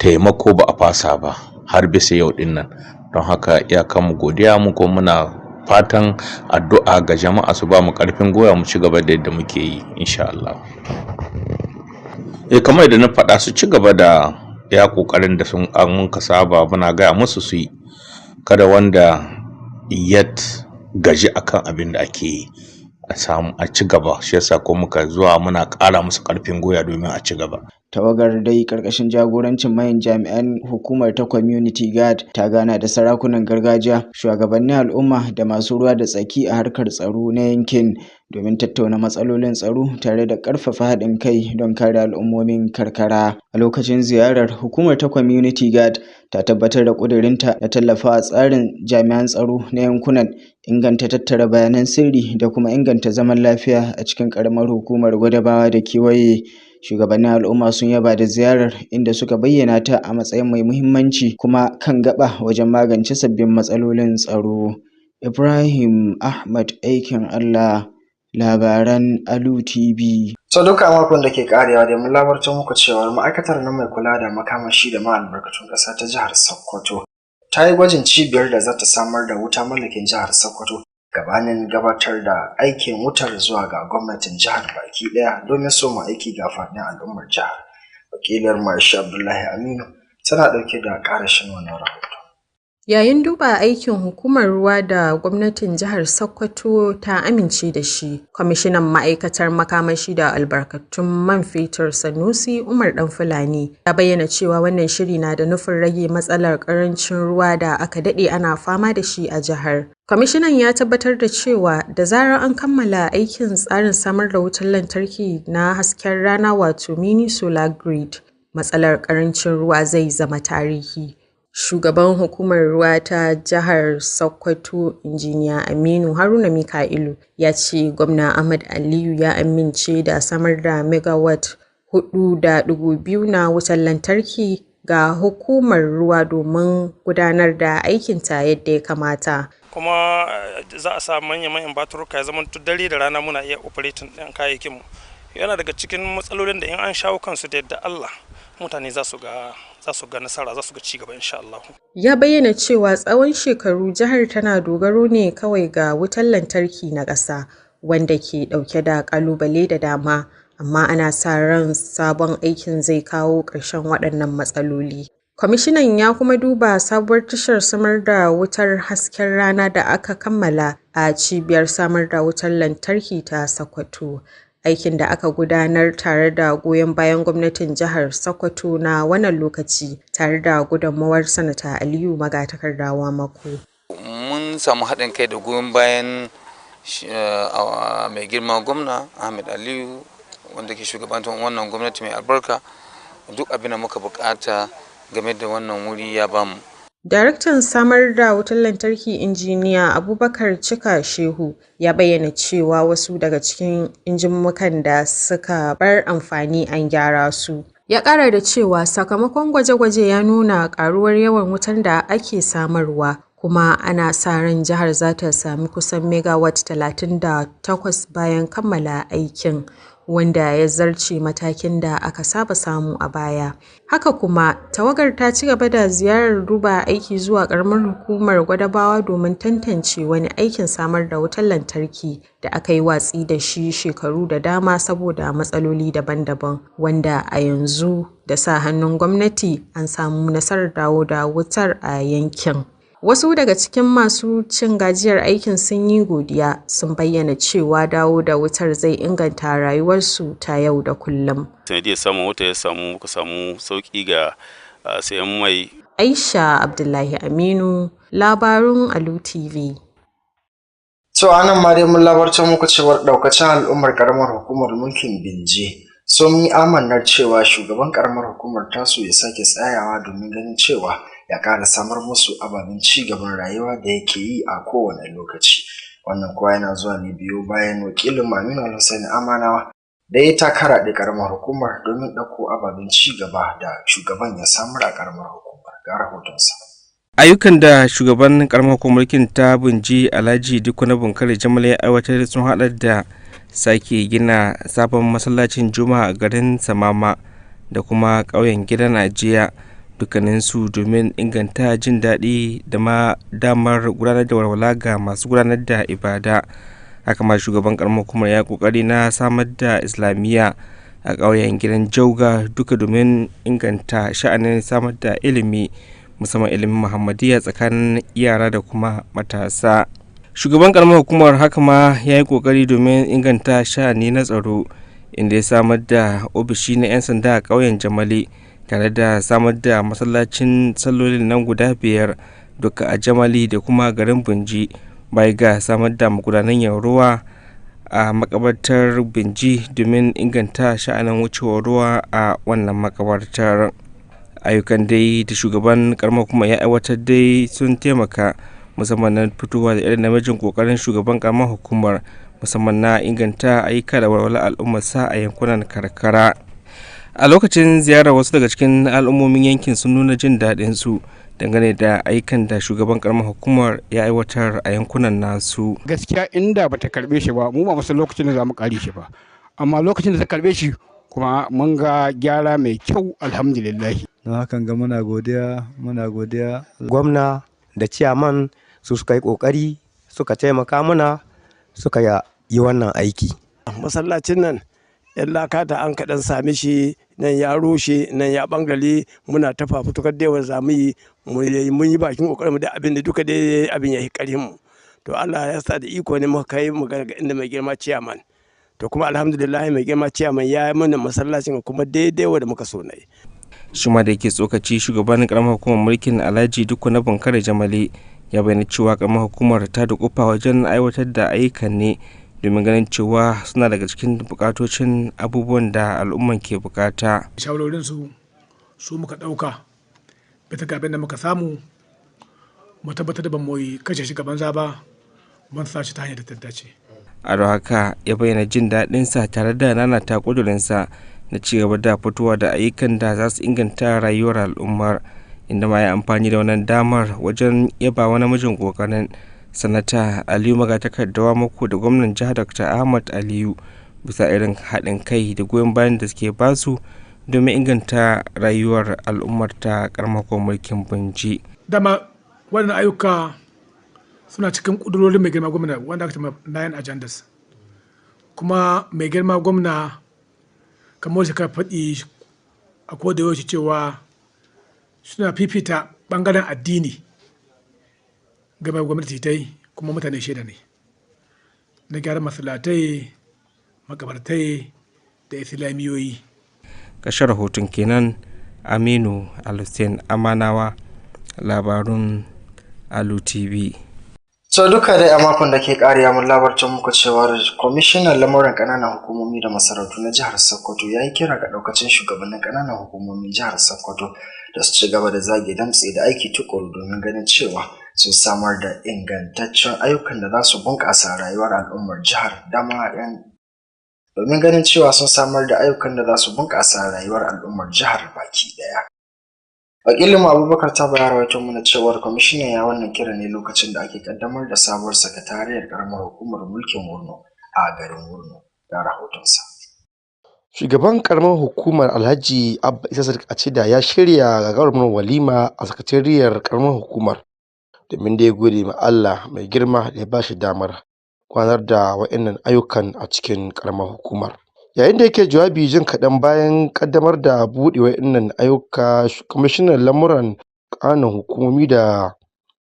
taimako ba a fasa ba har bisa yau din nan. Don haka iyakanmu godiya, mu ko muna fatan addu'a ga jama'a su ba mu karfin gwiwa mu ci gaba da yadda muke yi insha Allah. Kamar yadda na faɗa, su ci gaba da ya kokarin da mun ka saba muna gaya musu su yi, kada wanda ya gaji akan abin da ake yi. a samu a ci gaba. Shi yasa ko muka zuwa muna ƙara musu ƙarfin gwiwa domin a ci gaba. Tawagar dai karkashin jagorancin mayan jami'an hukumar ta community guard ta gana da sarakunan gargajiya, shugabannin al'umma da masu ruwa da tsaki a harkar tsaro na yankin domin tattauna matsalolin tsaro tare da ƙarfafa haɗin kai don kare al'ummomin karkara. A lokacin ziyarar, hukumar ta community guard ta tabbatar da ƙudurinta na tallafawa tsarin jami'an tsaro na yankunan, inganta tattara bayanan sirri da kuma inganta zaman lafiya a cikin ƙaramar hukumar Gwadabawa da kewaye. Shugabannin al'umma sun yaba da ziyarar, inda suka bayyana ta a matsayin mai muhimmanci kuma kan gaba wajen magance sabbin matsalolin tsaro. Ibrahim Ahmad Aikin Allah, labaran Alu Tv. So duka makon da ke karewa da mun labarta muku cewa ma'aikatar nan mai kula da makamashi da albarkatun ƙasa ta jihar Sokoto ta yi gwajin cibiyar da za ta samar da wuta mallakin jihar Sokoto gabanin gabatar da aikin wutar zuwa ga gwamnatin jihar baki ɗaya domin soma aiki ga faɗin al'ummar jihar. Wakilar Maisha Abdullahi Aminu tana ɗauke da ƙarashin wannan rahoto. Yayin duba aikin hukumar ruwa da gwamnatin jihar Sokoto ta amince da shi, kwamishinan ma'aikatar makamashi da albarkatun man fetur Sanusi Umar Dan Fulani ya bayyana cewa wannan shiri na da nufin rage matsalar karancin ruwa da aka dade ana fama da shi a jihar. Kwamishinan ya tabbatar da cewa da zarar an kammala aikin tsarin samar da wutar lantarki na hasken rana wato mini solar grid, matsalar karancin ruwa zai zama tarihi. Shugaban hukumar ruwa ta jihar Sokoto, Injiniya Aminu Haruna Mika'ilu, ya ce Gwamna Ahmad Aliyu ya amince da samar da megawatt 4.2 na wutar lantarki ga hukumar ruwa domin gudanar da aikinta yadda ya kamata. Kuma za a sa manyan baturuka ya zama dare da rana muna iya operating ɗin kayayyakinmu. Yana daga cikin matsalolin da in an shawo kansu da yadda Allah mutane za su ga nasara, za su ga cigaba insha Allah. Ya bayyana cewa tsawon shekaru jihar tana dogaro ne kawai ga wutar lantarki na ƙasa, wanda ke ɗauke da ƙalubale da dama, amma ana sa ran sabon aikin zai kawo ƙarshen waɗannan matsaloli. Kwamishinan ya kuma duba sabuwar tashar samar da wutar hasken rana da aka kammala a cibiyar samar da wutar lantarki ta Sokoto. Aikin da aka gudanar tare da goyon bayan gwamnatin jihar Sokoto na wannan lokaci tare da gudunmawar Sanata Aliyu Magatakardawa Mako. Mun samu haɗin kai da goyon bayan mai girma gwamna Ahmed Aliyu wanda ke shugabantar wannan gwamnati mai albarka. Duk abin da muka bukata game da wannan wuri ya bamu. Daraktan samar da wutar lantarki Injiniya Abubakar Cika Shehu ya bayyana cewa wasu daga cikin injimukan da suka bar amfani an gyara su. Ya ƙara da cewa sakamakon gwaje-gwaje ya nuna ƙaruwar yawan wutar da ake samarwa, kuma ana sa ran jihar za ta sami kusan megawatt 38 bayan kammala aikin, wanda ya zarce matakin da aka saba samu a baya. Haka kuma, tawagar ta ci gaba da ziyarar duba aiki zuwa ƙaramar hukumar Gwadabawa domin tantance wani aikin samar da wutar lantarki da aka yi watsi da shi shekaru da dama saboda matsaloli daban-daban, wanda a yanzu da sa hannun gwamnati an samu nasarar dawo da wutar a yankin. Wasu daga cikin masu cin gajiyar aikin sun yi godiya, sun bayyana cewa dawo da wutar zai inganta rayuwarsu ta yau da kullum. Sanadiyar samun wuta ya samu muka samu sauƙi ga sayan mai. Aisha Abdullahi Aminu, labarun Alu Tv. So anan ma dai mun labarta muku cewar daukacin al'ummar karamar hukumar mulkin Binje sun yi amannar cewa shugaban karamar hukumar tasu ya sake tsayawa domin ganin cewa ya ƙara samar musu ababen ci gaban rayuwa da yake yi a kowane lokaci. Wannan kuwa yana zuwa ne biyo bayan wakilin Aminu Al-Hussein Amanawa da ya takara da karamar hukumar domin ɗauko ababen ci gaba da shugaban ya samar a karamar hukumar. Ga rahotonsa. Ayyukan da shugaban karamar hukumar mulkin ta Binji Alhaji Dikko Bunkare Jamal ya aiwatar sun haɗa da sake gina sabon masallacin Juma'a a garin Samama da kuma ƙauyen Gidan Ajiya, dukkaninsu domin inganta jin daɗi da ma damar gudanar da walwala ga masu gudanar da ibada. Haka ma shugaban karamar hukumar ya kokari na samar da islamiyya a ƙauyen Gidan Jauga, duka domin inganta sha'anin samar da ilimi, musamman ilimin Muhammadiyya tsakanin yara da kuma matasa. Shugaban karamar hukumar haka ma ya yi kokari domin inganta sha'ani na tsaro, inda ya samar da ofishi na 'yan sanda a ƙauyen Jamale tare da samar da masallacin sallolin nan guda 5 duka a Jamale da kuma garin Bunji, bai ga samar da magudanan ruwa a makabartar Binji domin inganta sha'anin wucewar ruwa a wannan makabartar. Ayyukan dai da shugaban karamar hukumar ya aiwatar dai sun taimaka musamman na fitowa da irin namijin kokarin shugaban karamar hukumar, musamman na inganta ayyuka da walwalar al'ummarsa a yankunan karkara. A lokacin ziyarar, wasu daga cikin al'ummomin yankin sun nuna jin daɗin su dangane da ayyukan da shugaban karamar hukumar ya aiwatar a yankunan nasu. Gaskiya inda bata karbe shi ba, mu ba musan lokacin da za mu kare shi ba, amma lokacin da ta karbe shi kuma mun ga gyara mai kyau, alhamdulillah. Don hakan ga muna godiya gwamna da ciyaman su suka yi kokari, suka taimaka mana, suka yi wannan aiki. Masallacin nan yan lakata an kaɗan sami shi, nan ya rushe, nan ya bangale, muna ta fafutukar da yawan zamu yi, mun yi bakin kokarin da abin da duka dai abin ya yi ƙarfin mu. To Allah ya sa da iko ne muka kai mu ga inda mai girma ciyaman. To kuma alhamdulillah mai girma ciyaman ya yi mana masallacin kuma daidai wanda muka so ne. Shi ma da yake tsokaci, shugaban karamar hukumar mulkin Alhaji Dukku Bankare Jamale ya bayyana cewa karamar hukumar ta dukufa wajen aiwatar da ayyukan ne domin ganin cewa suna daga cikin bukatocin abubuwan da al'umman ke bukata. Shawarorin su muka dauka bisa ga abin da muka samu, mu tabbatar da ban mu kashe shi gaban zaba, mun sa shi ta hanyar da ta dace. A don haka ya bayyana jin daɗinsa tare da nanata ƙudurinsa na ci gaba da fitowa da ayyukan da za su inganta rayuwar al'ummar, inda ma ya amfani da wannan damar wajen yaba wani namijin kokarin sanata Aliyu Magatakardawa Mako da gwamnan jihar Dr. Ahmad Aliyu bisa irin haɗin kai da goyon bayan da suke basu domin inganta rayuwar al'ummar ta karamar mulkin Bunji. Dama wannan ayyuka suna cikin ƙudurorin mai girma gwamna wanda aka tama 9 agendas, kuma mai girma gwamna kamar shi ka faɗi a koda yaushe cewa suna fifita ɓangaren addini game gwamnati ta yi, kuma mutane shaida ne na gyaran masallatai, makabartai da islamiyoyi. Ƙarshen rahoton kenan. Aminu Alhussein Amanawa, labarun Alu TV. So duka dai a makon da ke kariya mun labarcin muku cewa kwamishinan lamuran ƙananan hukumomi da masarautu na jihar Sokoto ya yi kira ga ɗaukacin shugabannin ƙananan hukumomin jihar Sokoto da su ci gaba da zage damtse da aiki tukuru domin ganin cewa sun samar da ingantaccen ayyukan da za su bunƙasa rayuwar al'ummar jihar domin ganin cewa sun samar da ayyukan da za su bunƙasa rayuwar al'ummar jihar baki ɗaya. Wakilin Abubakar Taba ya rawaito mana cewar kwamishinan ya wannan kira ne lokacin da ake kaddamar da sabuwar sakatariyar karamar hukumar mulkin Wurno a garin Wurno. Ga rahotonsa. Shugaban karamar hukumar Alhaji Abba Isa Sadiq Acida ya shirya gagarumar walima a sakatariyar karamar hukumar domin da ya gode ma Allah mai girma da ya ba shi damar gudanar da wa'annan ayyukan a cikin karamar hukumar. Yayin da yake jawabi jin kaɗan bayan ƙaddamar da buɗe wa'innan ayyuka, kwamishinan lamuran ƙananan hukumomi da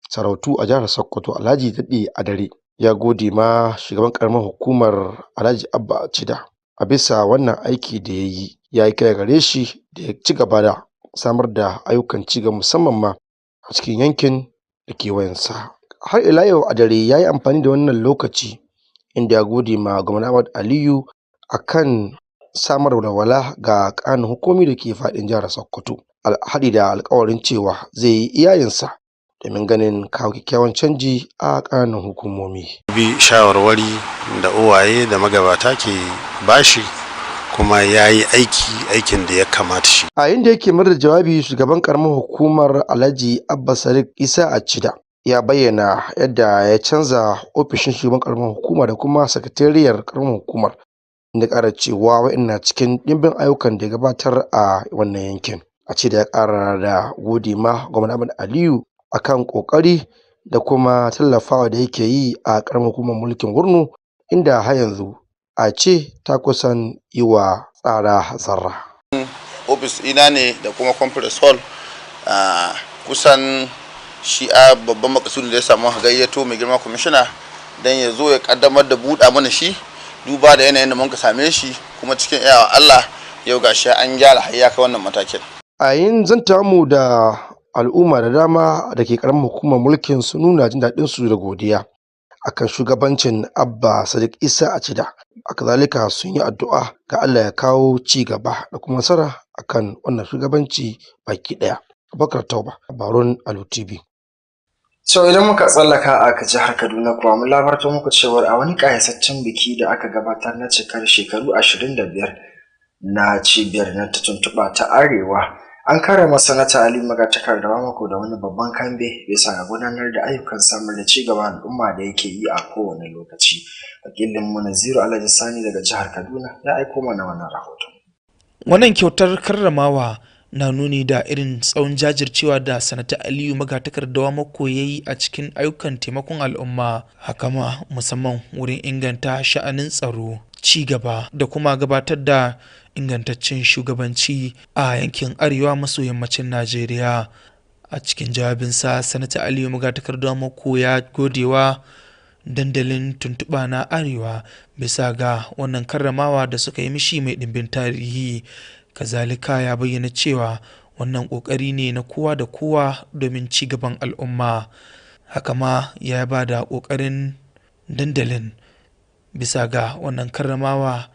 sarautu a jihar Sokoto Alhaji Daɗe Adare ya gode ma shugaban ƙaramar hukumar Alhaji Abba Acida a bisa wannan aiki da ya yi. Ya yi kira gare shi da ya ci gaba da samar da ayyukan ci gaba musamman ma a cikin yankin da kewayensa. Har ila yau Adare ya yi amfani da wannan lokaci inda ya gode ma gwamna Ahmad Aliyu akan samar da walwala ga ƙananan hukumomi da ke faɗin jihar Sokoto, haɗi da alƙawarin cewa zai yi iyayensa domin ganin kawo kyakkyawan canji a ƙananan hukumomi. Bi shawarwari da uwaye da magabata ke bashi kuma ya yi aikin da ya kamata shi. A yayin da yake da jawabi, shugaban ƙaramar hukumar Alhaji Abba Sadiq Isa Acida ya bayyana yadda ya canza ofishin shugaban ƙaramar hukuma da kuma sakatariyar ƙaramar hukumar, da ƙara cewa wa'inna cikin ɗimbin ayyukan da ya gabatar a wannan yankin. Acida ya ƙara da gode ma gwamna Ahmad Aliyu akan ƙoƙari da kuma tallafawa da yake yi a ƙaramar hukumar mulkin Wurno, inda har yanzu Ace ta kusan yi wa tsara zarra. Ofis ina ne da kuma conference hall kusan shi a babban makasudin da ya samu gayyato mai girma kwamishina don ya zo ya kaddamar da buɗa mana shi duba da yanayin da muka same shi, kuma cikin iyawa Allah yau gashi an gyara har ya kai wannan matakin. A yin zanta mu da al'umma da dama da ke karamar hukumar mulkin su nuna jin daɗin su da godiya akan shugabancin Abba Sadiq Isa a Cida. Kazalika sun yi addu'a ga Allah ya kawo ci gaba da kuma nasara akan wannan shugabanci baki ɗaya. Abubakar Tauba, labarun Alu Tv. So idan muka tsallaka a jihar Kaduna kuwa mun labarta muku cewar a wani ƙayasaccen biki da aka gabatar na cikar shekaru 25 na cibiyar na ta tuntuɓa ta Arewa, an karrama sanata Ali Magatakardawa mako da wani babban kambe bisa ga gudanar da ayyukan samar da cigaban al'umma da yake yi a kowane lokaci. Wakilin mu Naziru Alhaji Sani daga jihar Kaduna ya aiko mana wannan rahoton. Wannan kyautar karramawa na nuni da irin tsawon jajircewa da sanata Aliyu Magatakardawa mako ya yi a cikin ayyukan taimakon al'umma, haka ma musamman wurin inganta sha'anin tsaro, ci gaba da kuma gabatar da ingantaccen shugabanci a yankin arewa maso yammacin Najeriya. A cikin jawabinsa, sanata Aliyu Magatakardawa mako ya godewa dandalin tuntuɓa na arewa bisa ga wannan karramawa da suka yi mishi mai ɗimbin tarihi. Kazalika ya bayyana cewa wannan ƙoƙari ne na kowa da kowa domin ci gaban al'umma. Haka ma ya ba da ƙoƙarin dandalin bisa ga wannan karramawa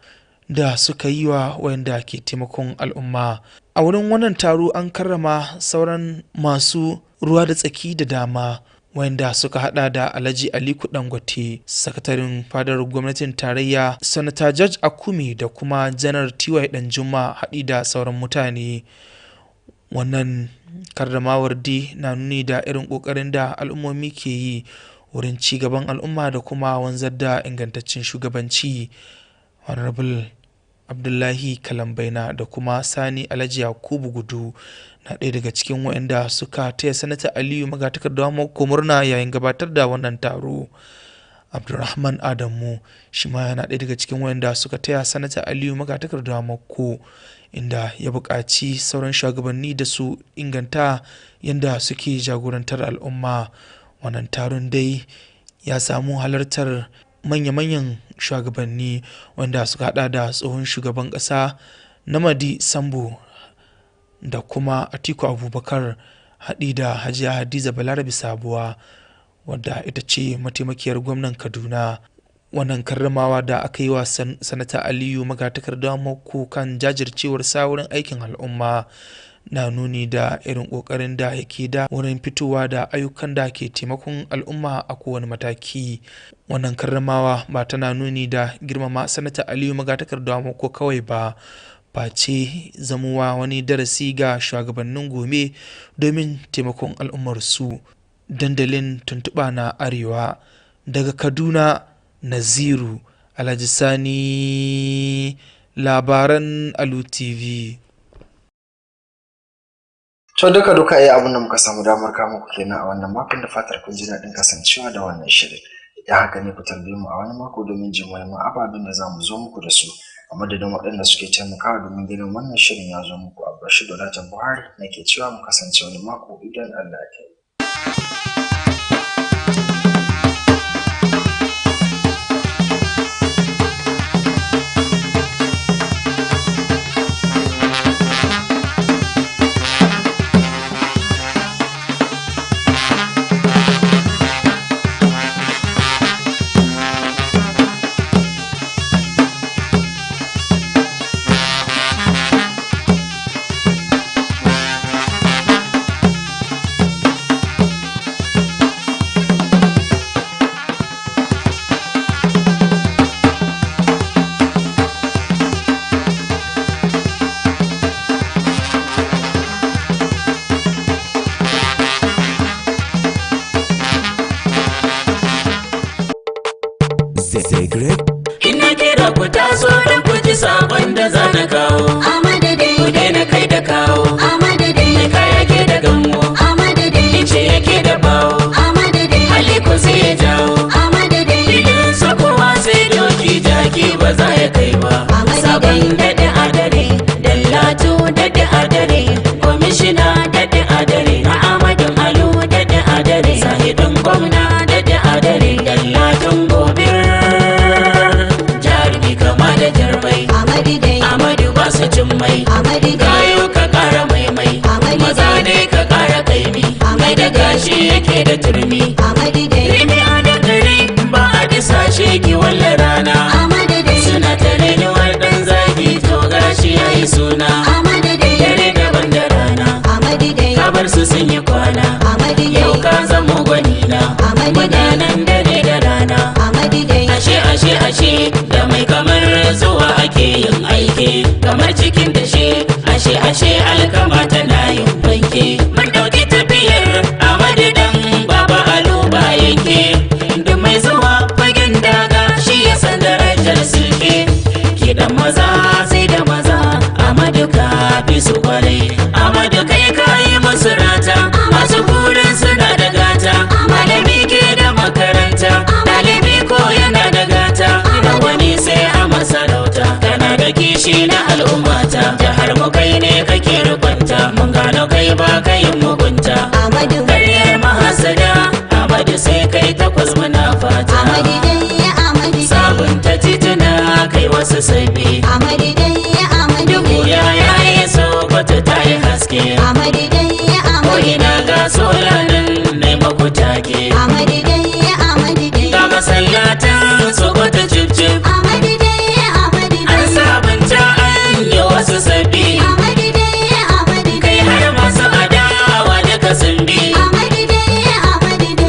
da suka yi wa wanda ke taimakon al'umma. A wurin wannan taro an karrama sauran masu ruwa da tsaki da dama wanda suka hada da Alhaji Aliko Dangote, sakataren fadar gwamnatin tarayya Sanata George Akumi da kuma Janar T.Y. Danjuma, haɗi da sauran mutane. Wannan karramawar dai na nuni da irin ƙoƙarin da al'ummomi ke yi wurin ci gaban al'umma da kuma wanzar da ingantaccen shugabanci. Honorable Abdullahi Kalambaina da kuma Sani Alhaji Yakubu Gudu na ɗaya daga cikin waɗanda suka taya sanata Aliyu Magatakardawa mako murna yayin gabatar da wannan taro. Abdulrahman Adamu shi ma yana ɗaya daga cikin waɗanda suka taya sanata Aliyu Magatakardawa mako, inda ya buƙaci sauran shugabanni da su inganta yadda suke jagorantar al'umma. Wannan taron dai ya samu halartar manya-manyan shugabanni wanda suka hada da tsohon shugaban ƙasa Namadi Sambo da kuma Atiku Abubakar, haɗi da Hajiya Hadiza Balarabe Sabuwa wadda ita ce mataimakiyar gwamnan Kaduna. Wannan karramawa da aka yi wa sanata Aliyu Magatakardawa mako kan jajircewar wurin aikin al'umma na nuni da irin ƙoƙarin da yake da wurin fitowa da ayyukan da ke taimakon al'umma a kowane mataki. Wannan karramawa ba tana nuni da girmama sanata Aliyu Magatakardawa mako kawai ba, face zamuwa wani darasi ga shugabannin gobe domin taimakon al'ummarsu. Dandalin tuntuɓa na arewa daga Kaduna, Naziru Alhaji Sani, labaran Alu Tv. To duka iya abin da muka samu damar kama ku kenan a wannan makon, da fatar kun ji daɗin kasancewa da wannan shirin. Idan haka ne ku tambaye mu a wani mako domin jin muhimman ababen da za mu zo muku da su. A madadin waɗanda suke taimakawa domin ganin wannan shirin ya zo muku, Abdulrashid Wadatan Buhari nake cewa mu kasance wani mako idan Allah ya kai. babana yau ka zamo gwanina gudanan dare da rana ashe da mai kamar zuwa ake yin aiki kamar cikin dashe ashe alkama tana yin banke mun dauki tafiyar Amadu dan baba Alu ba yanke duk mai zuwa fagen daga shi ya san darajar sulke kidan maza sai da maza Amadu ka fi su kwarai Amadu kai kayi musu rata masu burin suna da gata malami ke da makaranta ɗalibi ko yana da gata da wani sai a masarauta kana da kishi na al'ummata jihar mu kai ne kake rubanta mun gano kai ba kayin mugunta karyar mahasada Amadu sai kai takwas muna fata sabunta tituna kai wasu sabbi dubu ya yayi Sokoto ta yi haske ko ina ga solanin ne maku take ga masallatan Sokoto cip an sabunta an yi wasu sabbi kai har masu adawa da kasumbi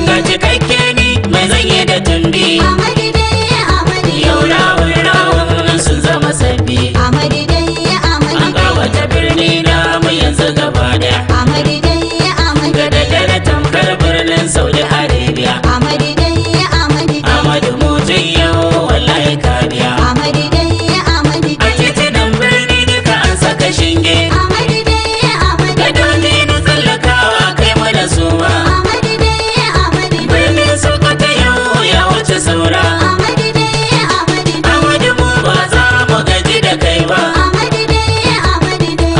ga cikakke ni mai zanye da tumbi yau rawun sun zama sabbi an kawata birni na mu yanzu gaba daya ga daddare tamkar birnin Saudi Arabia Amadu mutum yau wallahi ka biya a titunan birni duka an saka shinge gadoni na tsallakawa kai mana suma birnin Sokoto yau ya wuce saura Amadu mu ba za mu gaji da kai ba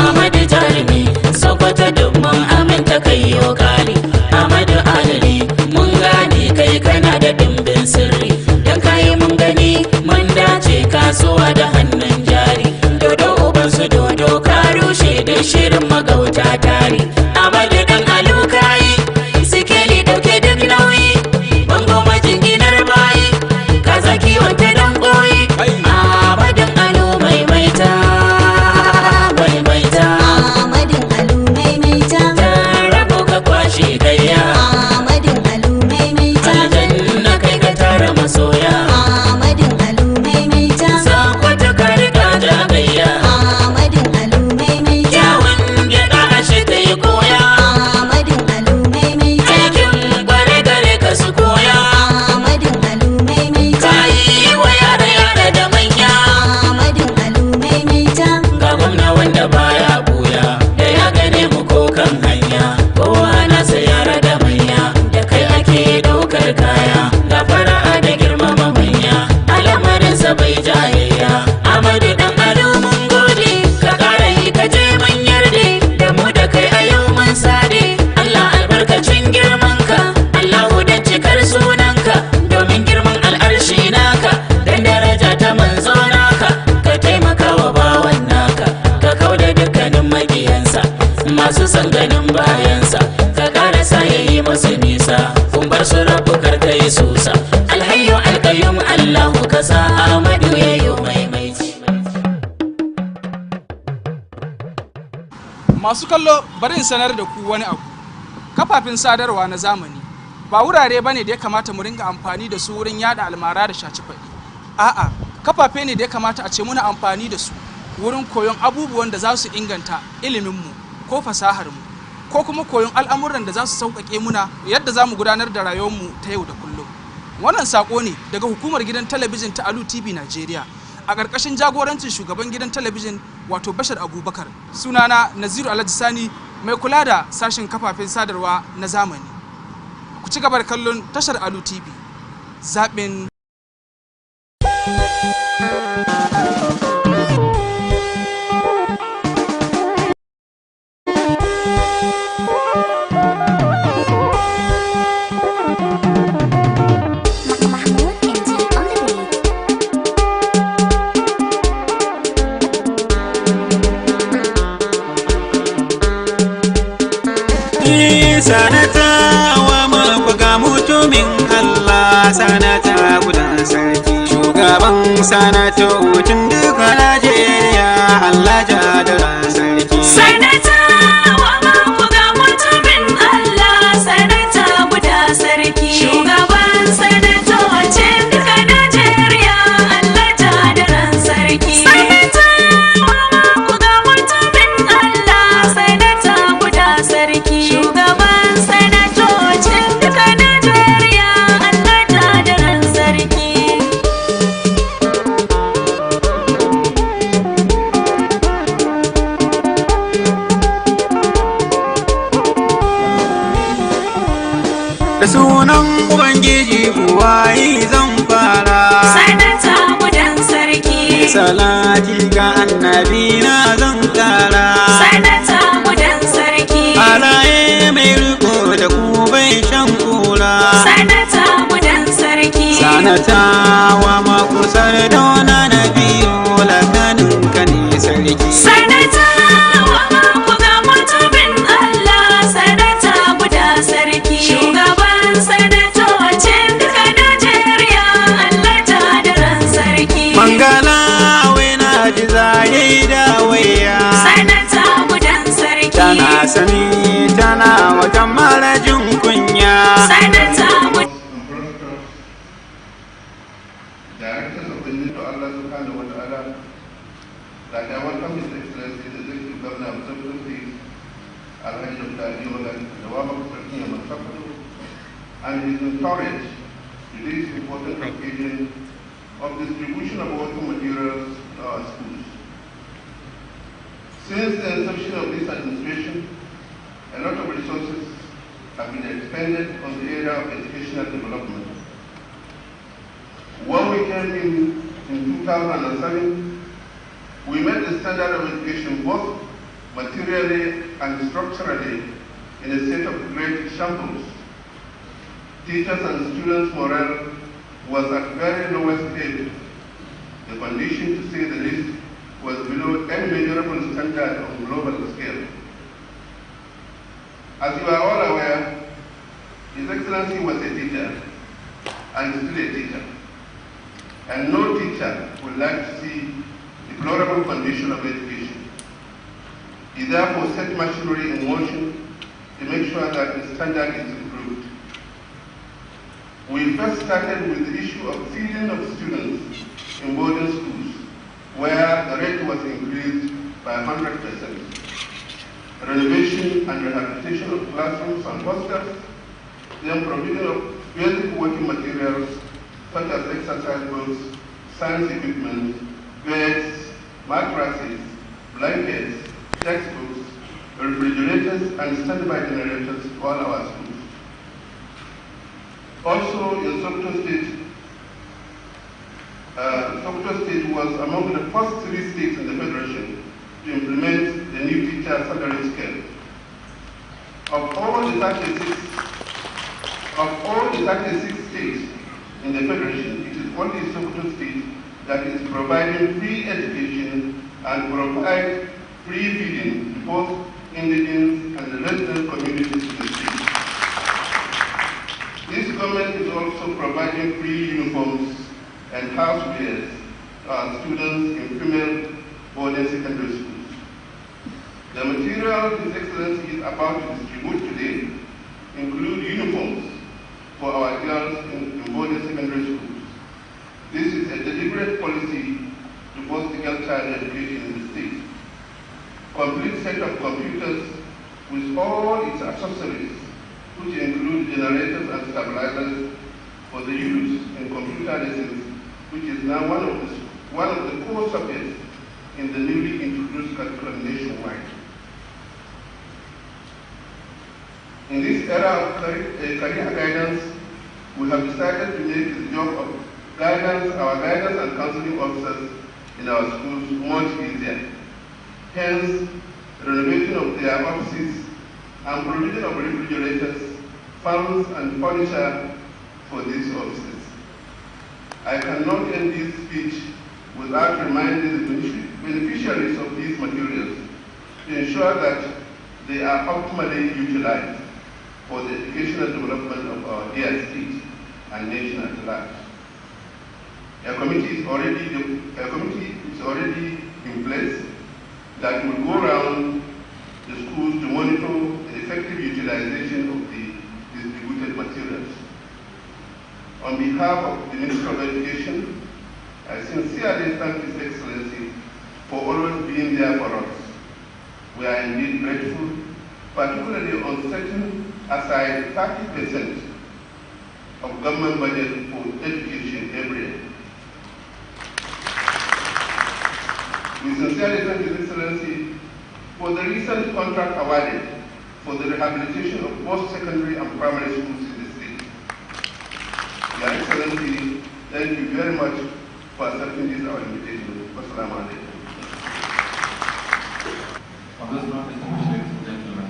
Amadu jarumi Sokoto duk mun aminta kai yo kari Amadu adali mun gane kai kana da dimbin sirri dan kai mun gani mun dace kasuwa da hannun jari dodo uban su dodo ka rushe da shirin magauta tari Amadu dan Alu kai sikeli dauke duk nauyi bango majinginar bayi ka zaki wanta dan koyi Amadu Alu maimaita rabo ka kwashe gayya aljanna kai ka tara masoya Sokoto ka riga jagayya kyawun gyaɗa ashe ta yi koya aikin kware gare ka su koya ka yi wa yara da manya ga gwamna wanda baya buya da ya gane mu ko kan hanya kowa nasa yara da manya da kai ake daukar kaya ga fara'a da girmama manya al'amarinsa bai jayayya Amadu dan Alu mun gode ka kara yi ka je mun yarda da mu da kai a yau mun sade Allah albarkacin girmanka Allahu dan cikar sunanka domin girman al'arshi naka dan daraja ta manzo naka ka taimaka wa bawan naka ka kauda dukkanin makiyansa masu son ganin bayansa ka kara sa yayi musu nisa kun bar su rabu kar ka yi susa alhayyu alqayyum Allahu ka sa Amadu yayo maimaici Masu kallo bari in sanar da ku wani abu. Kafafen sadarwa na zamani ba wurare bane da ya kamata mu ringa amfani da su wurin yada almara da shaci faɗi. A'a, kafafe ne da ya kamata a ce muna amfani da su wurin koyon abubuwan da za su inganta iliminmu ko fasaharmu ko kuma koyon al'amuran da za su sauƙaƙe muna yadda za mu gudanar da rayuwarmu ta yau da kullum. Wannan saƙo ne daga hukumar gidan talabijin ta Alu Tv Najeriya a ƙarƙashin jagorancin shugaban gidan talabijin wato Bashar Abubakar. Sunana Naziru Alhaji Sani mai kula da sashen kafafen sadarwa na zamani. Ku ci gaba da kallon tashar Alu TV. Zaɓin sanata wa mabuga mutumin Allah sanata gudan sarki shugaban sanata hutun duka Najeriya Allah jadaran sarki sanata wa mabuga mutumin Allah da sunan ubangiji buwayi zan fara sanata gudan sarki salati ga annabi na zan kara sanata gudan sarki alaye mai riko da ku bai shan kura sanata gudan sarki sanata wa makusar dauna na biyu lakanin ka ne sarki sanata wa makuga mutumin Allah sanata guda sarki shugaban sanatocin duka Najeriya Allah ta da ran sarki mangala wena ji zaye da waya sanata gudan sarki tana sani tana wajen marajin kunya sanata Directors of the Ministry of Allah subhanahu wa ta'ala, that I welcome His Excellency, the Executive Governor of Sokoto State, Alhaji Dr. Adeola Nawaba Kusarkiya Masakato, and his entourage to this important occasion of distribution of working materials to our schools. Since the inception of this administration, a lot of resources have been expended on the area of educational development. When we came in 2007, we met the standard of education both materially and structurally in a state of great shambles. Teachers and students' morale was at very lowest ebb. The condition, to say the least, was below any measurable standard on global scale. As you are all aware, His Excellency was a teacher and still a teacher. And no teacher would like to see the deplorable condition of education. He therefore set machinery in motion to make sure that the standard is improved. We first started with the issue of feeding of students in boarding schools, where the rate was increased by 100%. Renovation and rehabilitation of classrooms and hostels, then provision of basic working materials such as exercise books, science equipment, beds, mattresses, blankets, textbooks, refrigerators, and standby generators to all our schools. Also in Sokoto State was among the first 3 states in the Federation to implement the new teacher salary scale. Of all the 36 states in the Federation, it is only Sokoto State that is providing free education and provide free feeding to both indigent and the resident communities in the state. This government is also providing free uniforms and housewares to our students in female boarding secondary schools. The material His Excellency is about to distribute today include uniforms for our girls in boarding secondary schools. This is a deliberate policy to foster girl child education in the state. Complete set of computers with all its accessories, which include generators and stabilizers for the use in computer lessons, which is now one of the core subjects in the newly introduced curriculum nationwide. In this era of career guidance, we have decided to make the job of our guidance and counseling officers in our schools much easier. Hence, renovation of their offices and provision of refrigerators, fans, and furniture for these offices. I cannot end this speech without reminding the beneficiaries of these materials to ensure that they are optimally utilized for the educational development of our dear state and nation at large. A committee is already in place that will go around the schools to monitor the effective utilization of the distributed materials. On behalf of the Minister of Education, I sincerely thank His Excellency for always being there for us. We are indeed grateful, particularly on setting aside 30% of government budget for education every year. We sincerely thank His Excellency for the recent contract awarded for the rehabilitation of both secondary and primary schools in the state. Thank you very much for accepting this our invitation. Wassalamu alaikum. On this note, distinguished ladies and gentlemen,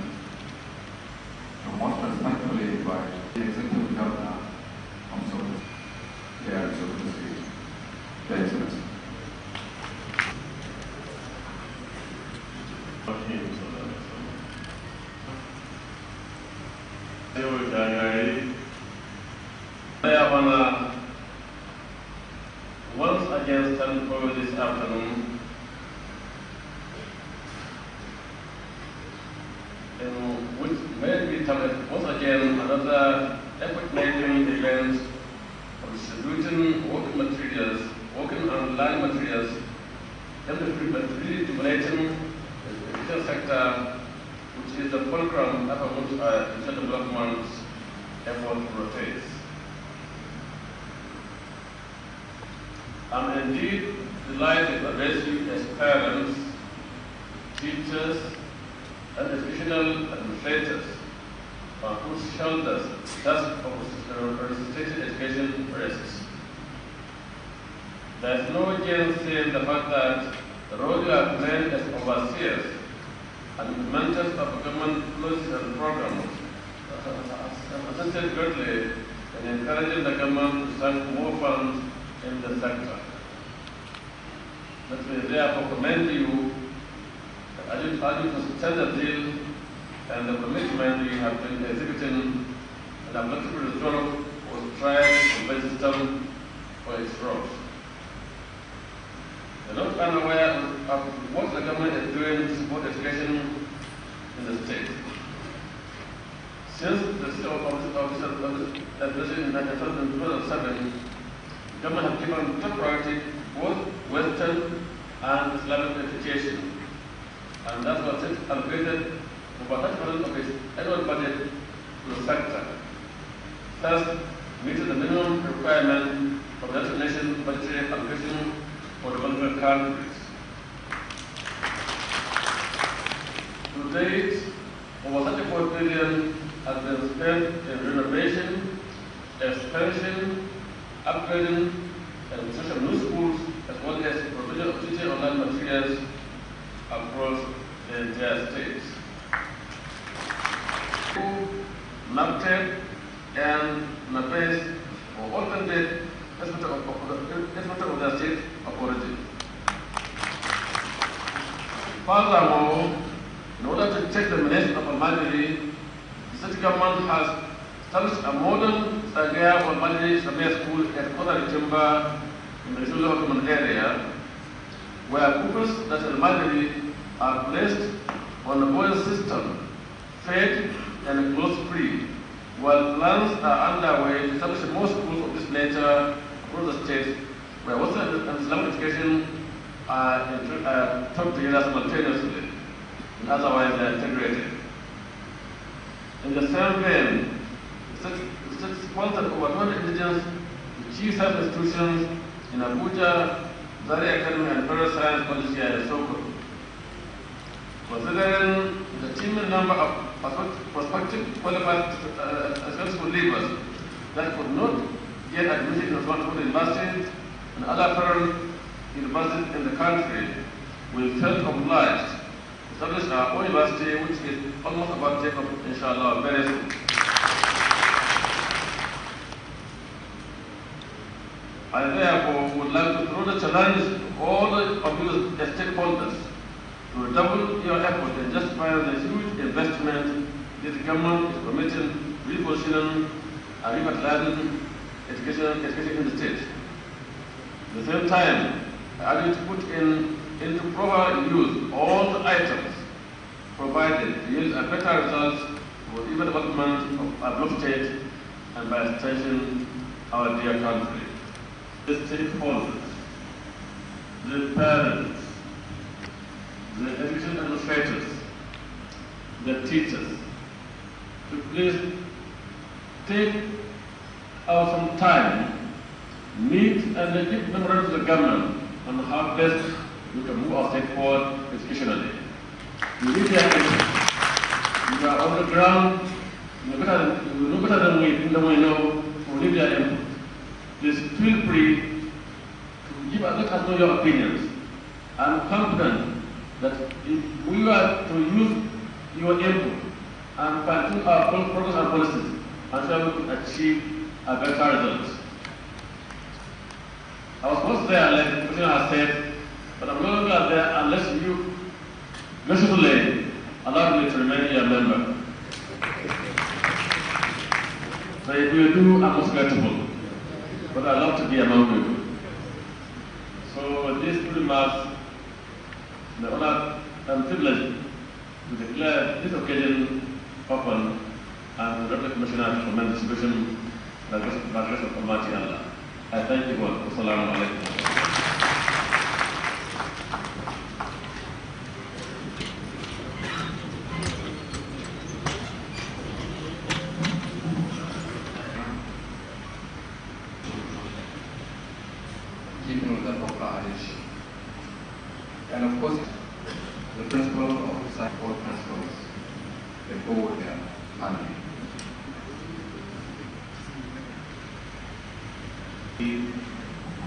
I most respectfully invite the Executive Governor of Sokoto, here in Sokoto State, Your Excellency. Once again stand forward this afternoon in which may be termed once again another effort-making event of distributing working materials, working and land materials, really stimulating the digital sector, which is the fulcrum upon which our digital development effort rotates. I'm indeed delighted to address you as parents, teachers, and educational administrators on whose shoulders the task of resuscitating education rests. There is no gainsaying the fact that the role you are playing as overseers and implementers of government policies and programs has assisted greatly in encouraging the government to send more funds in the sector. Let me therefore commend you as you sustain the zeal and the commitment you have been exhibiting, and I'm looking to resolve or try to the system for its growth. I'm not unaware of what the government is doing to support education in the state. Since the state of administration in 2007, the government has given top priority both Western and Islamic education, and that was it allocated about 30% of its annual budget to the sector, thus meeting the minimum requirement of the United Nations budgetary allocation for developing countries. To date, over 34 billion has been spent in renovation, expansion, upgrading, and construction of new schools, as well as provision of teaching online materials across the entire state. NAPTEP and NAPES or all candidate of their state of origin. Furthermore, in order to take the menace of Al-Madri, the state government has established a modern Sagaya Al-Madri Samia school at Kota Timber in the Shula Ottoman area, where pupils that Al-Madri are placed on a boil system, fed and clothes free, while plans are underway to establish more schools of this nature across the state, where Western and Islamic education are taught together simultaneously, and otherwise they are integrated. In the same vein, the state sponsored over 200 indigenous chief health institutions in Abuja, Zaria Academy, and Federal Science College here in Sokoto. Considering the teeming number of prospective qualified successful leavers that could not get admission in one universities and other federal universities in the country, we felt obliged to establish our own university, which is almost about to take up, inshallah, very soon. I therefore would like to throw the challenge to all of you as stakeholders to redouble your effort in justifying the huge investment this government is committing to repositioning and revitalizing education in the state. At the same time, I urge you to put into proper use all the items provided to yield a better results for even development of our block state and by extension our dear country. The stakeholders, the parents, the education administrators, the teachers, to please take out some time, meet and give memorandum to the government on how best we can move our state forward educationally. We need their input. We are on the ground, you know better than we know, we need their input. please feel free to let us know your opinions. I'm confident that if we are to use your input and fine-tune our programs and policies, I'm sure we could achieve a better result. I was supposed to say, like the President has said, but I'm no longer there unless you graciously allow me to remain your member. So if you do, I'm most grateful, but I love to be among you. So these two remarks, the honor and privilege to declare this occasion open and the Deputy Commissioner to commend the situation by the grace of Almighty Allah. I thank you all. Assalamu alaikum. Keeping with the proper addition. And of course, the principle of all principles, they go with their harmony.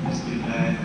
Bismillah.